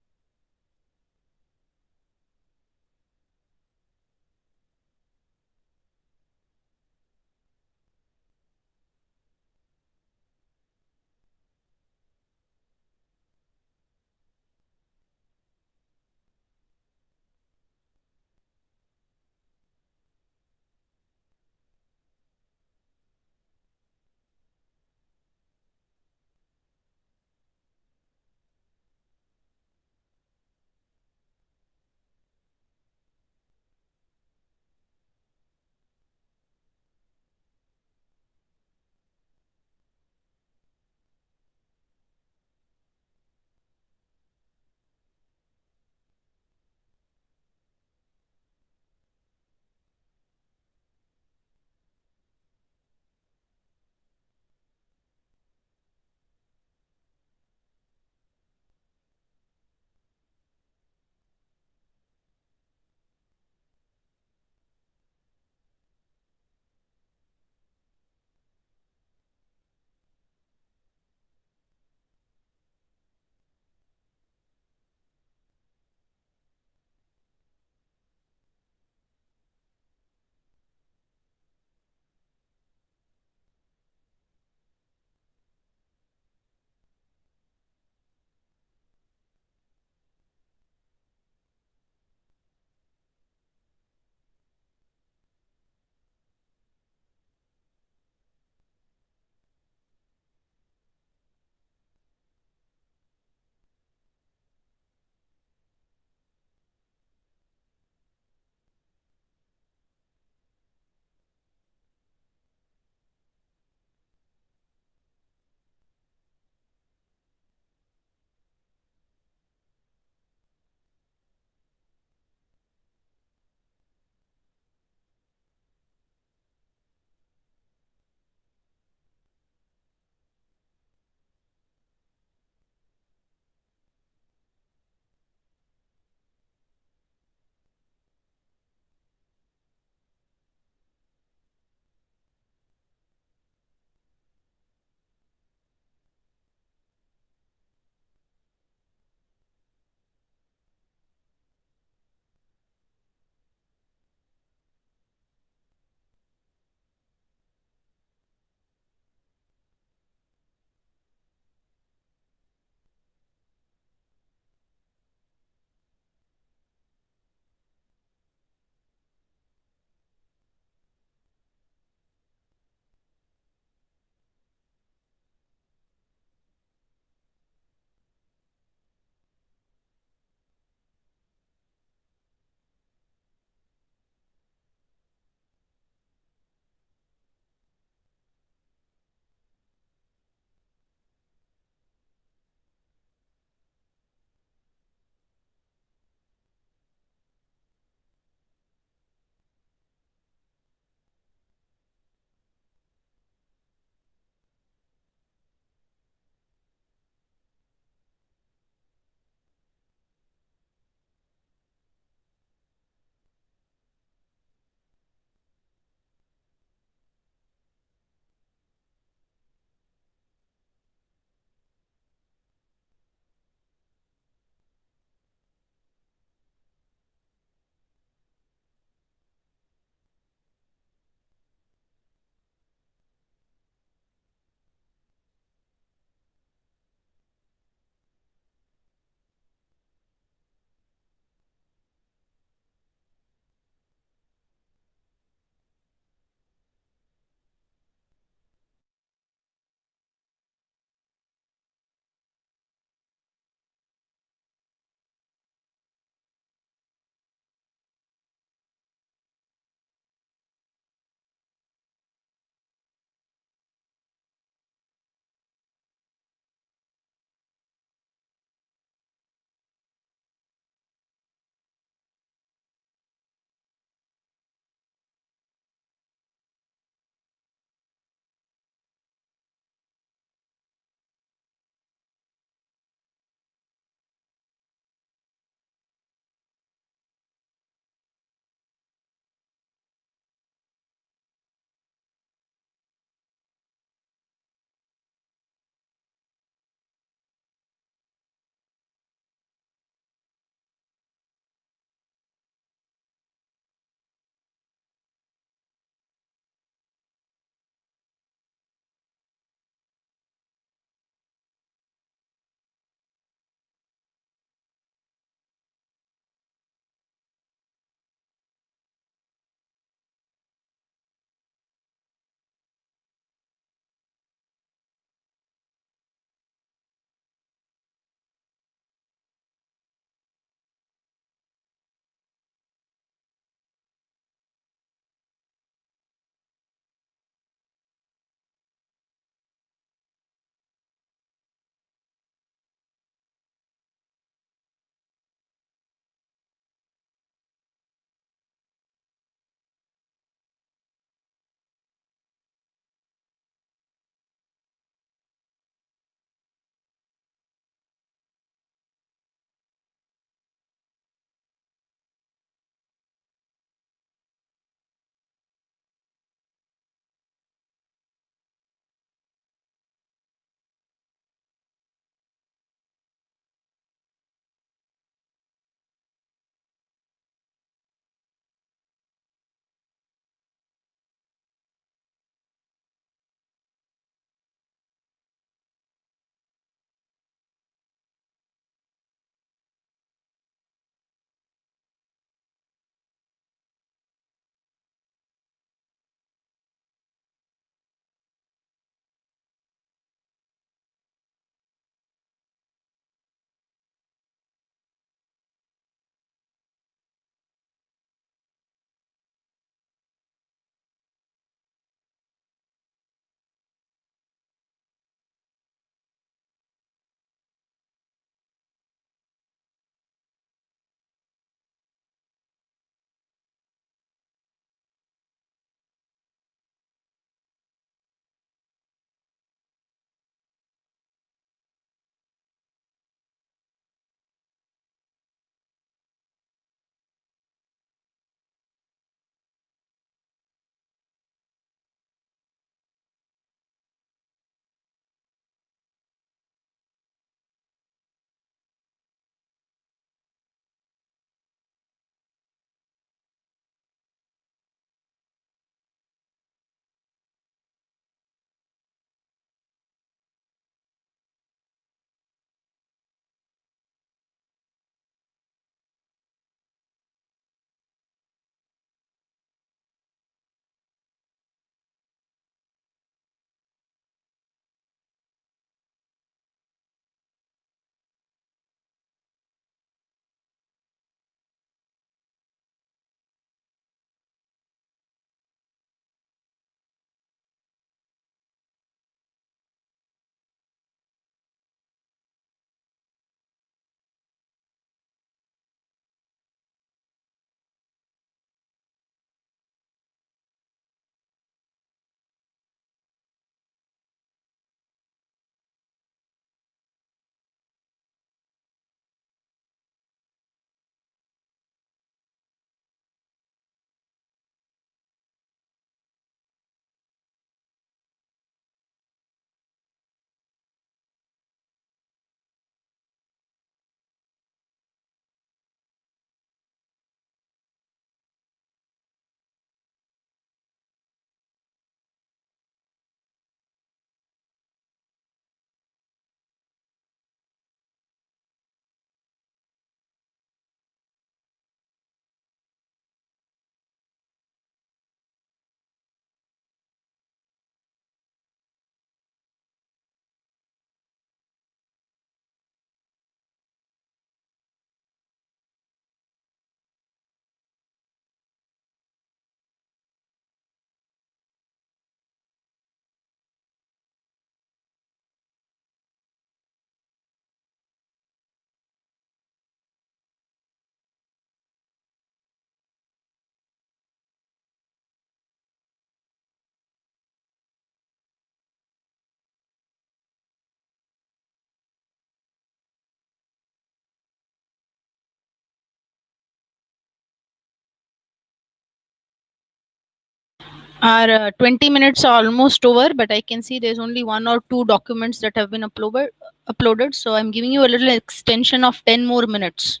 Our 20 minutes are almost over, but I can see there's only one or two documents that have been uploaded. So I'm giving you a little extension of 10 more minutes.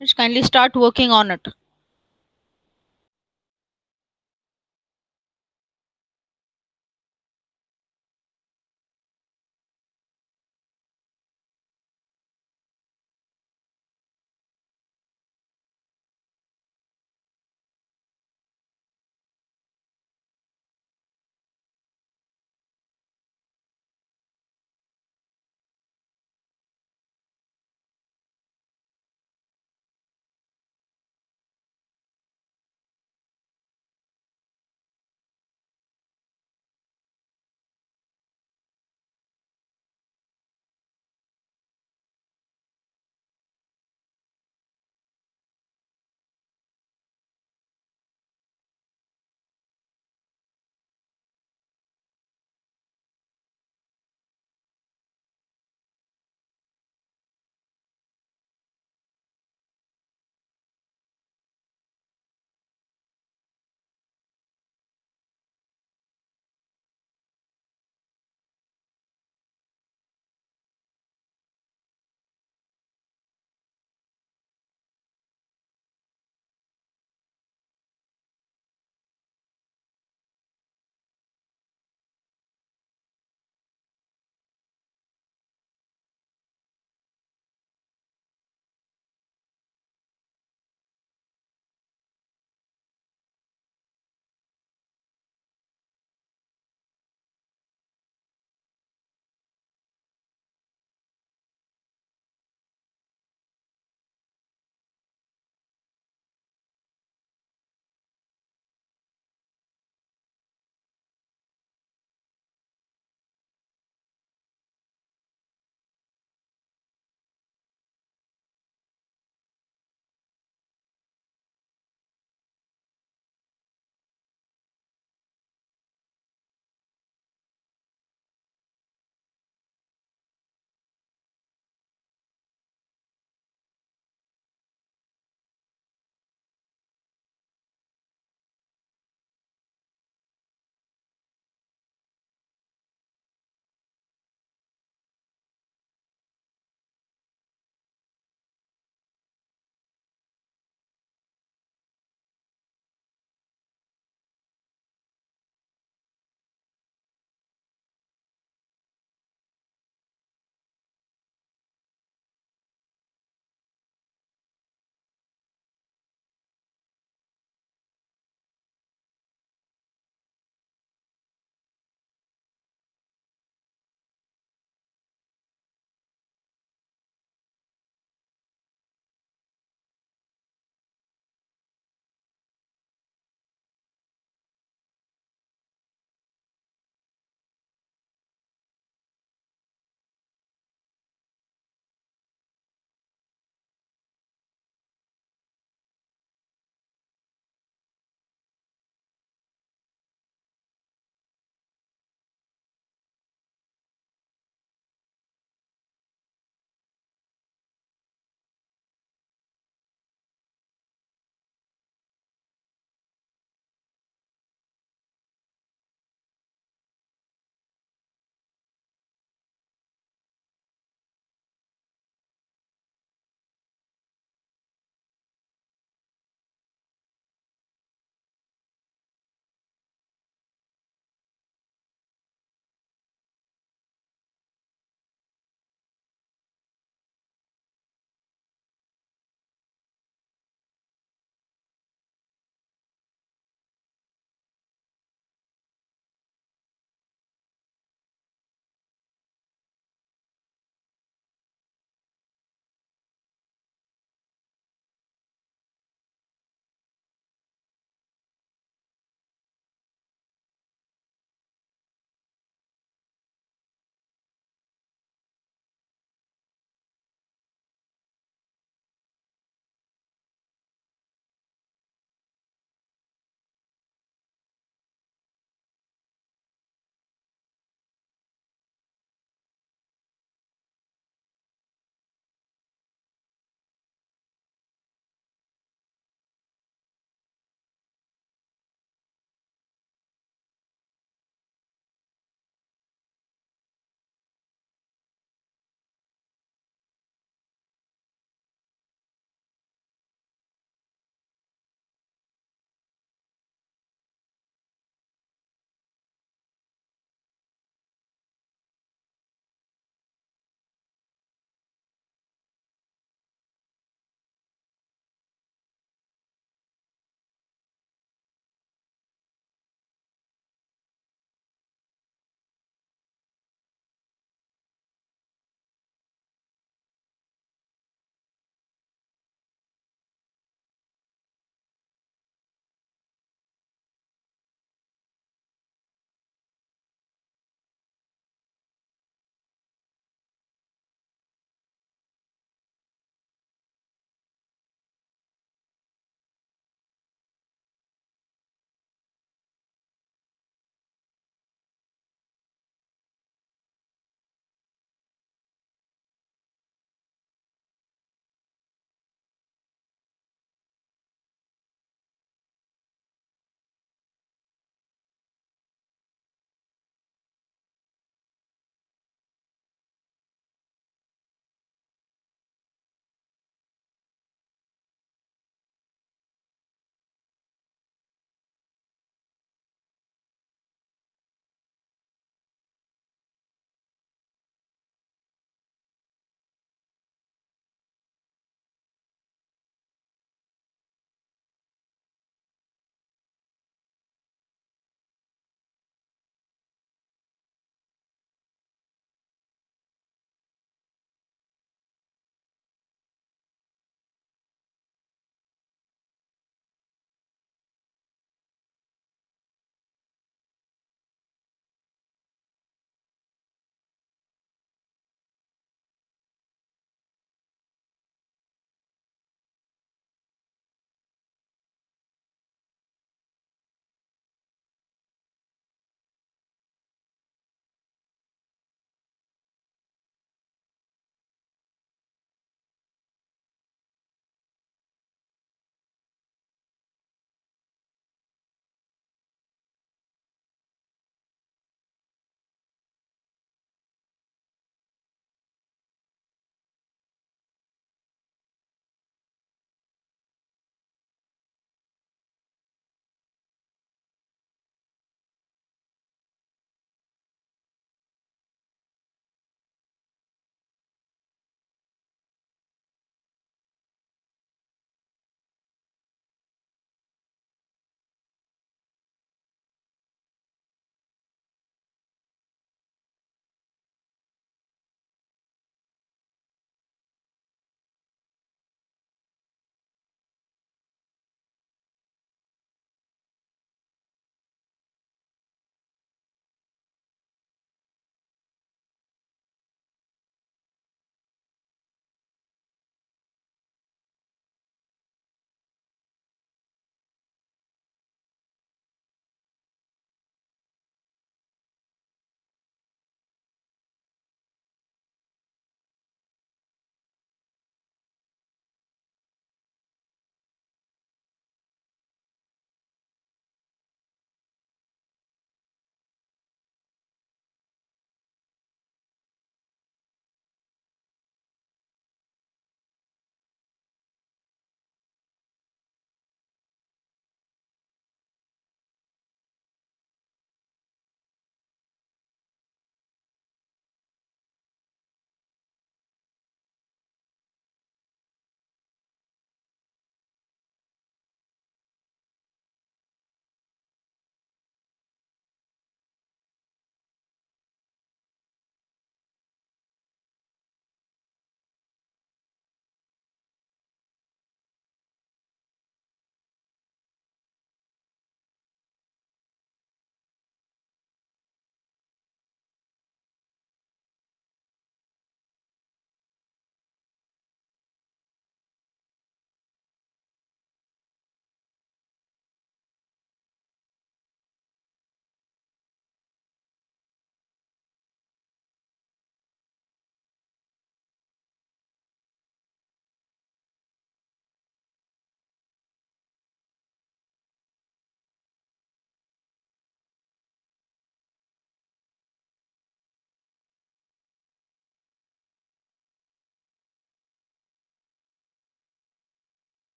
Just kindly start working on it.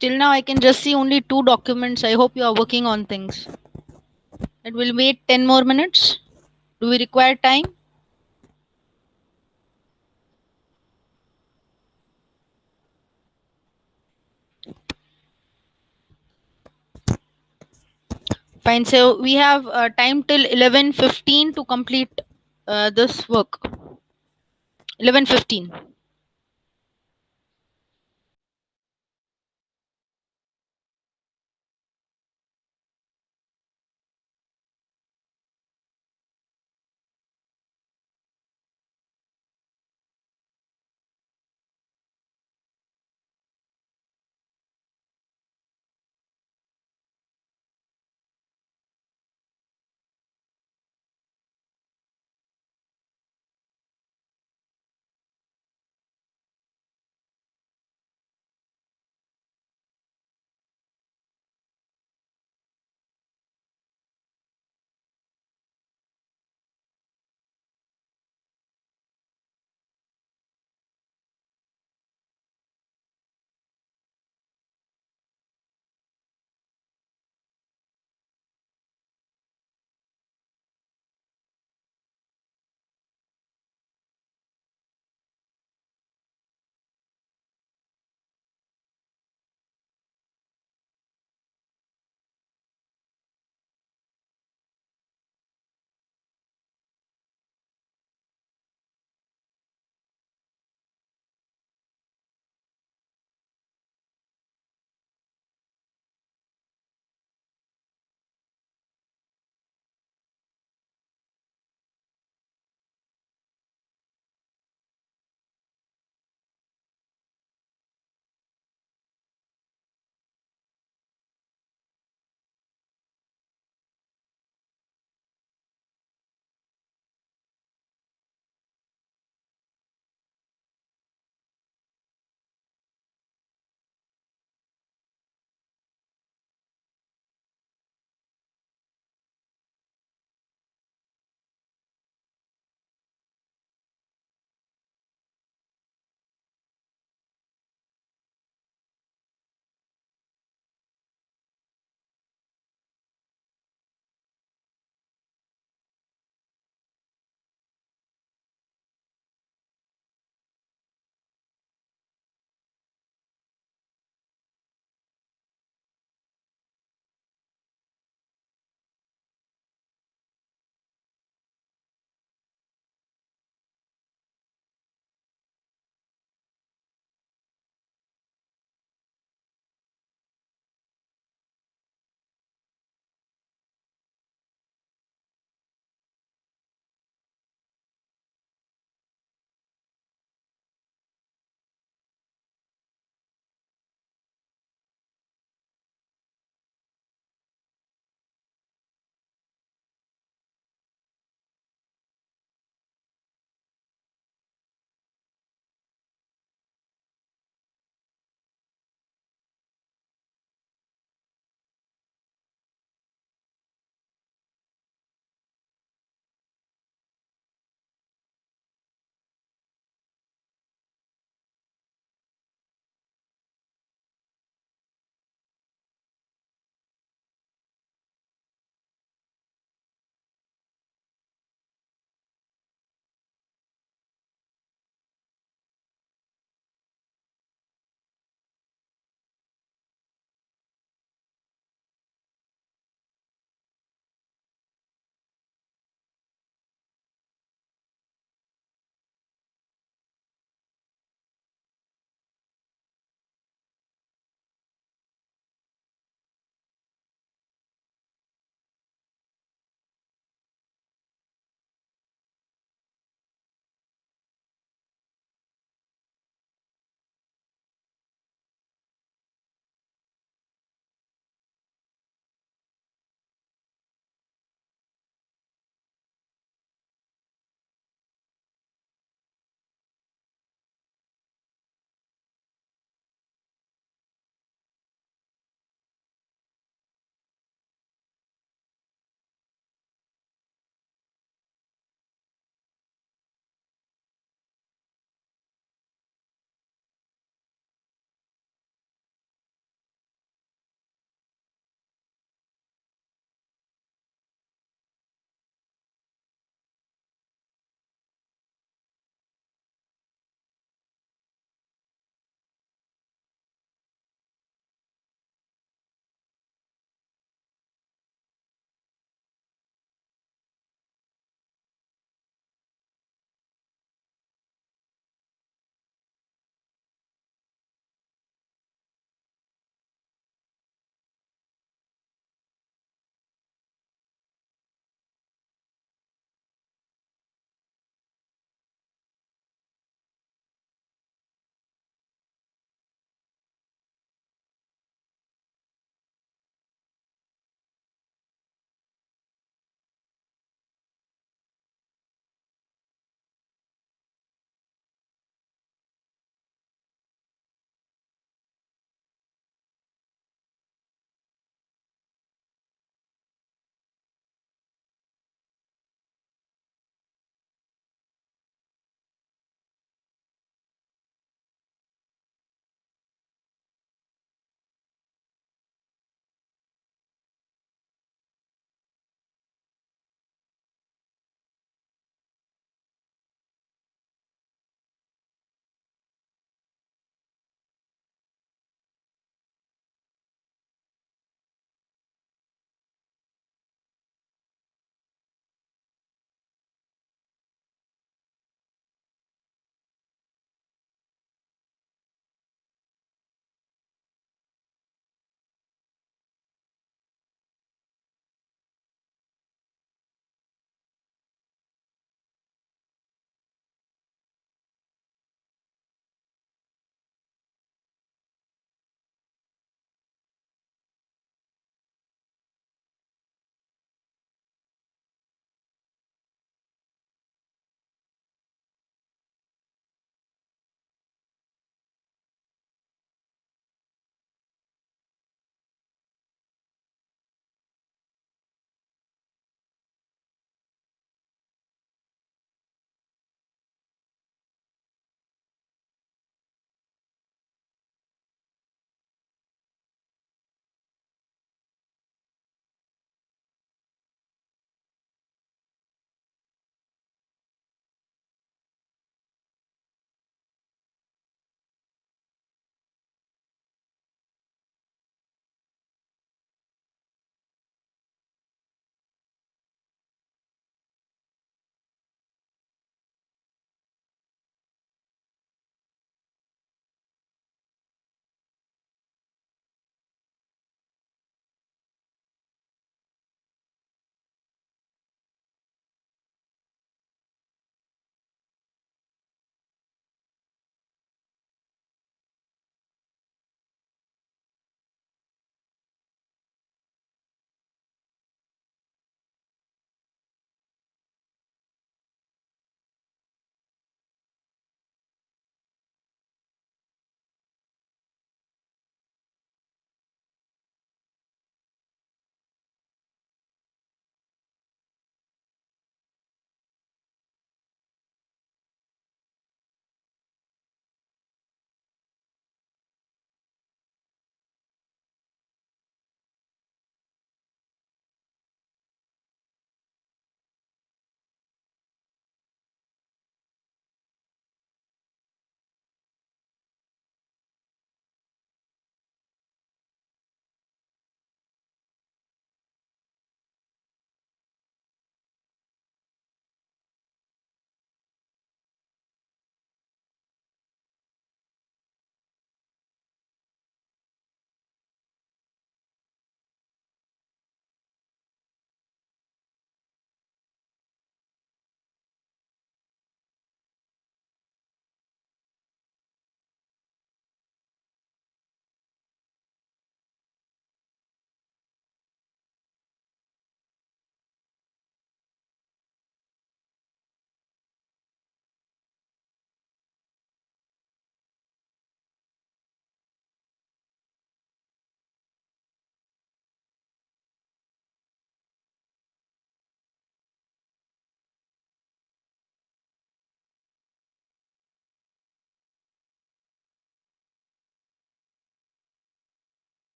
Till now, I can just see only two documents. I hope you are working on things. It will wait 10 more minutes. Do we require time? Fine. So we have time till 11:15 to complete this work. 11:15.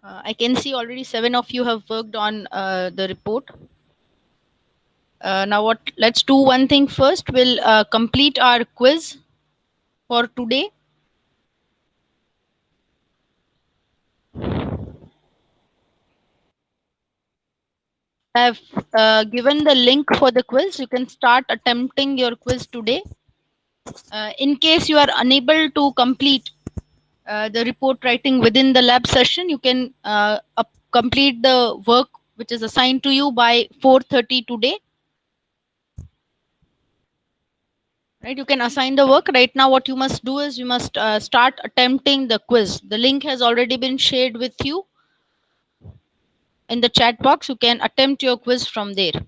I can see already seven of you have worked on the report. Now, what? Let's do one thing first. We'll complete our quiz for today. I've given the link for the quiz. You can start attempting your quiz today. In case you are unable to complete the report writing within the lab session, you can complete the work which is assigned to you by 4:30 today. Right, you can assign the work right now. What you must do is you must start attempting the quiz. The link has already been shared with you in the chat box. You can attempt your quiz from there.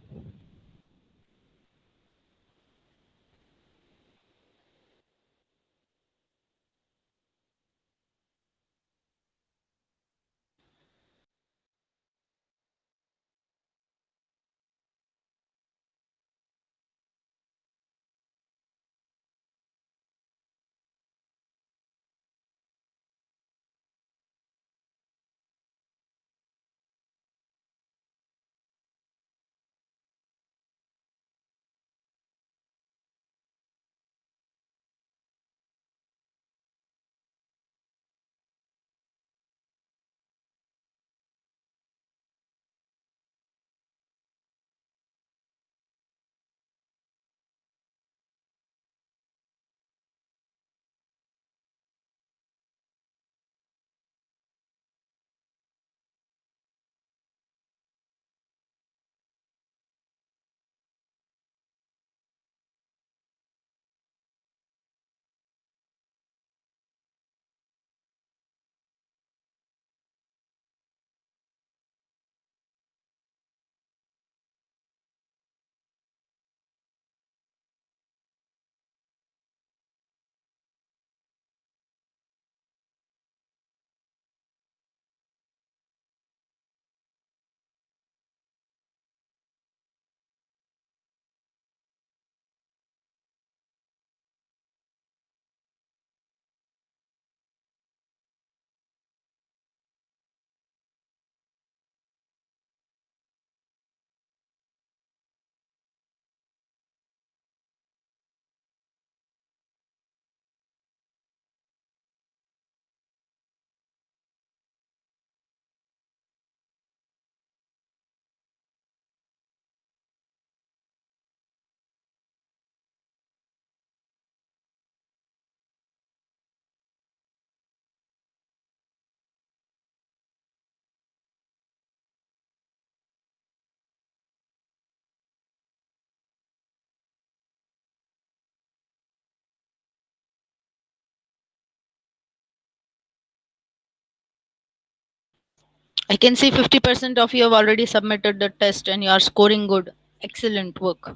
I can see 50% of you have already submitted the test and you are scoring good. Excellent work.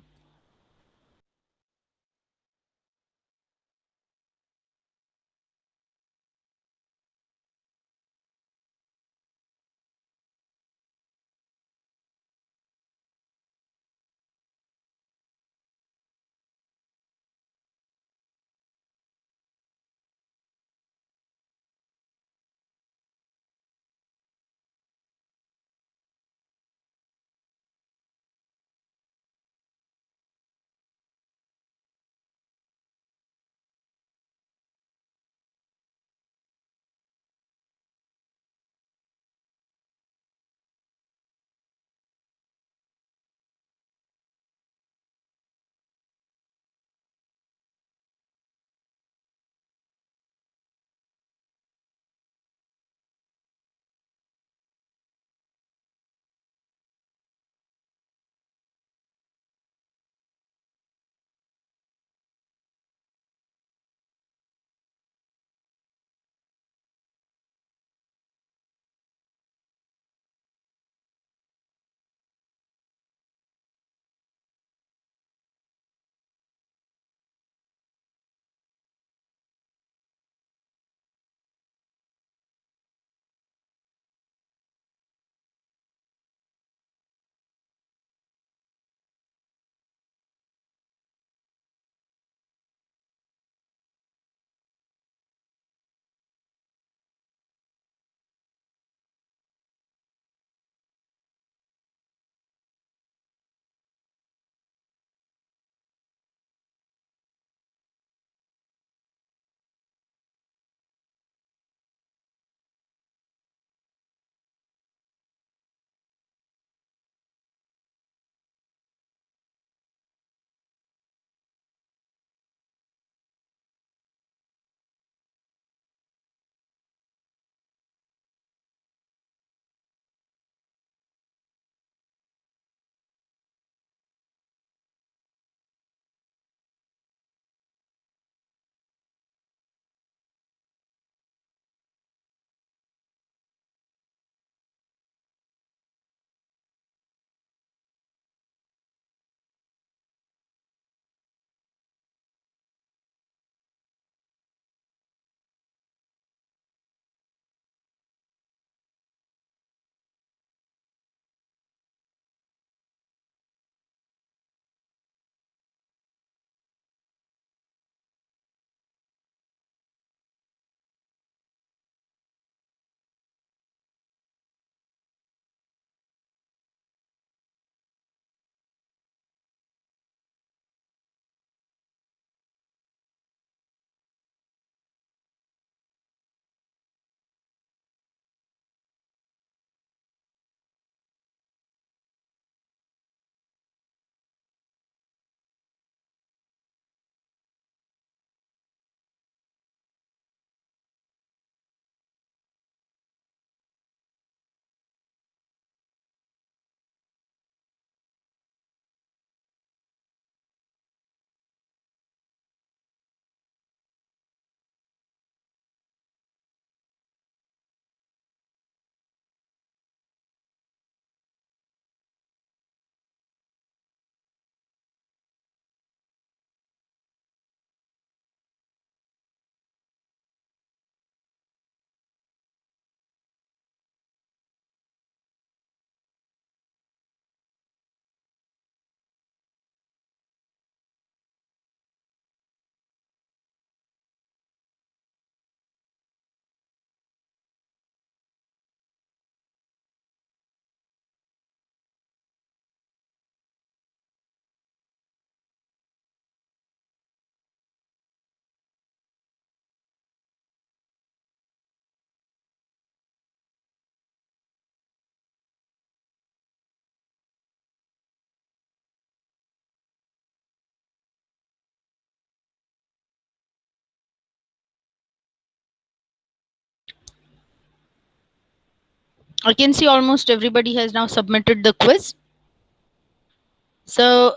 I can see almost everybody has now submitted the quiz. So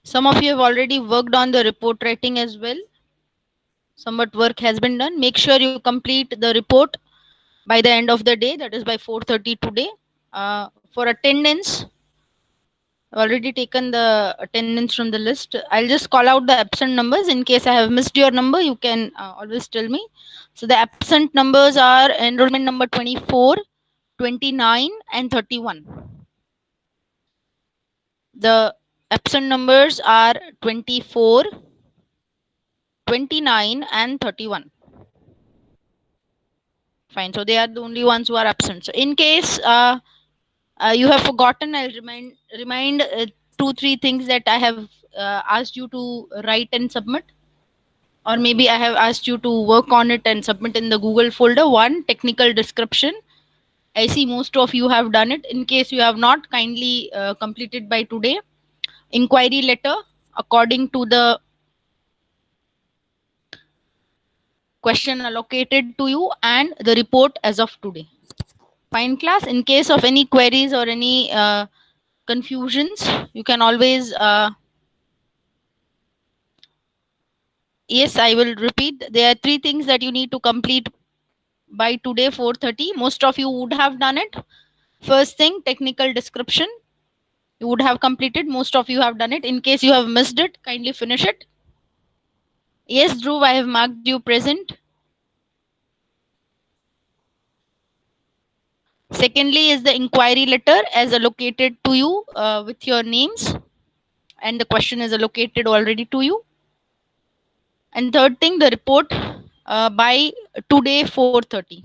some of you have already worked on the report writing as well. Somewhat work has been done. Make sure you complete the report by the end of the day, that is by 4:30 today. For attendance, I've already taken the attendance from the list. I'll just call out the absent numbers. In case I have missed your number, you can always tell me. So the absent numbers are enrollment number 24, 29, and 31. The absent numbers are 24, 29, and 31. Fine. So they are the only ones who are absent. So in case you have forgotten, I'll remind 2-3 things that I have asked you to write and submit, or maybe I have asked you to work on it and submit in the Google folder. One, technical description. I see most of you have done it. In case you have not, kindly complete it by today. Inquiry letter according to the question allocated to you, and the report as of today. Fine, class. In case of any queries or any confusions, you can always yes, I will repeat. There are 3 things that you need to complete by today 4:30. Most of you would have done it. First thing, technical description. You would have completed. Most of you have done it. In case you have missed it, kindly finish it. Yes, Dhruv, I have marked you present. Secondly, is the inquiry letter as allocated to you with your names, and the question is allocated already to you. And third thing, the report by today 4:30.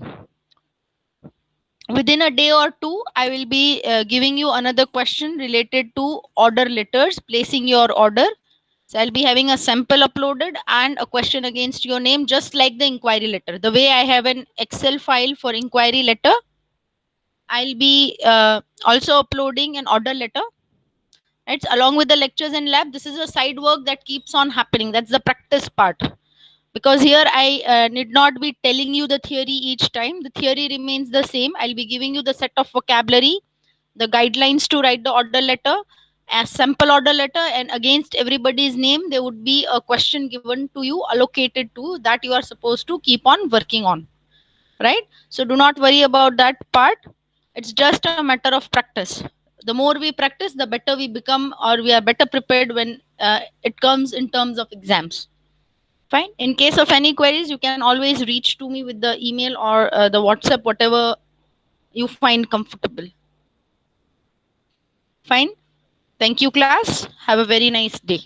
Within a day or two, I will be giving you another question related to order letters, placing your order. So I'll be having a sample uploaded and a question against your name, just like the inquiry letter. The way I have an Excel file for inquiry letter, I'll be also uploading an order letter. It's along with the lectures and lab. This is a side work that keeps on happening. That's the practice part. Because here I need not be telling you the theory each time. The theory remains the same. I'll be giving you the set of vocabulary, the guidelines to write the order letter, a sample order letter, and against everybody's name there would be a question given to you, allocated to, that you are supposed to keep on working on, right? So do not worry about that part. It's just a matter of practice. The more we practice, the better we become, or we are better prepared when it comes in terms of exams. Fine. In case of any queries, you can always reach to me with the email or the WhatsApp, whatever you find comfortable. Fine. Thank you, class. Have a very nice day.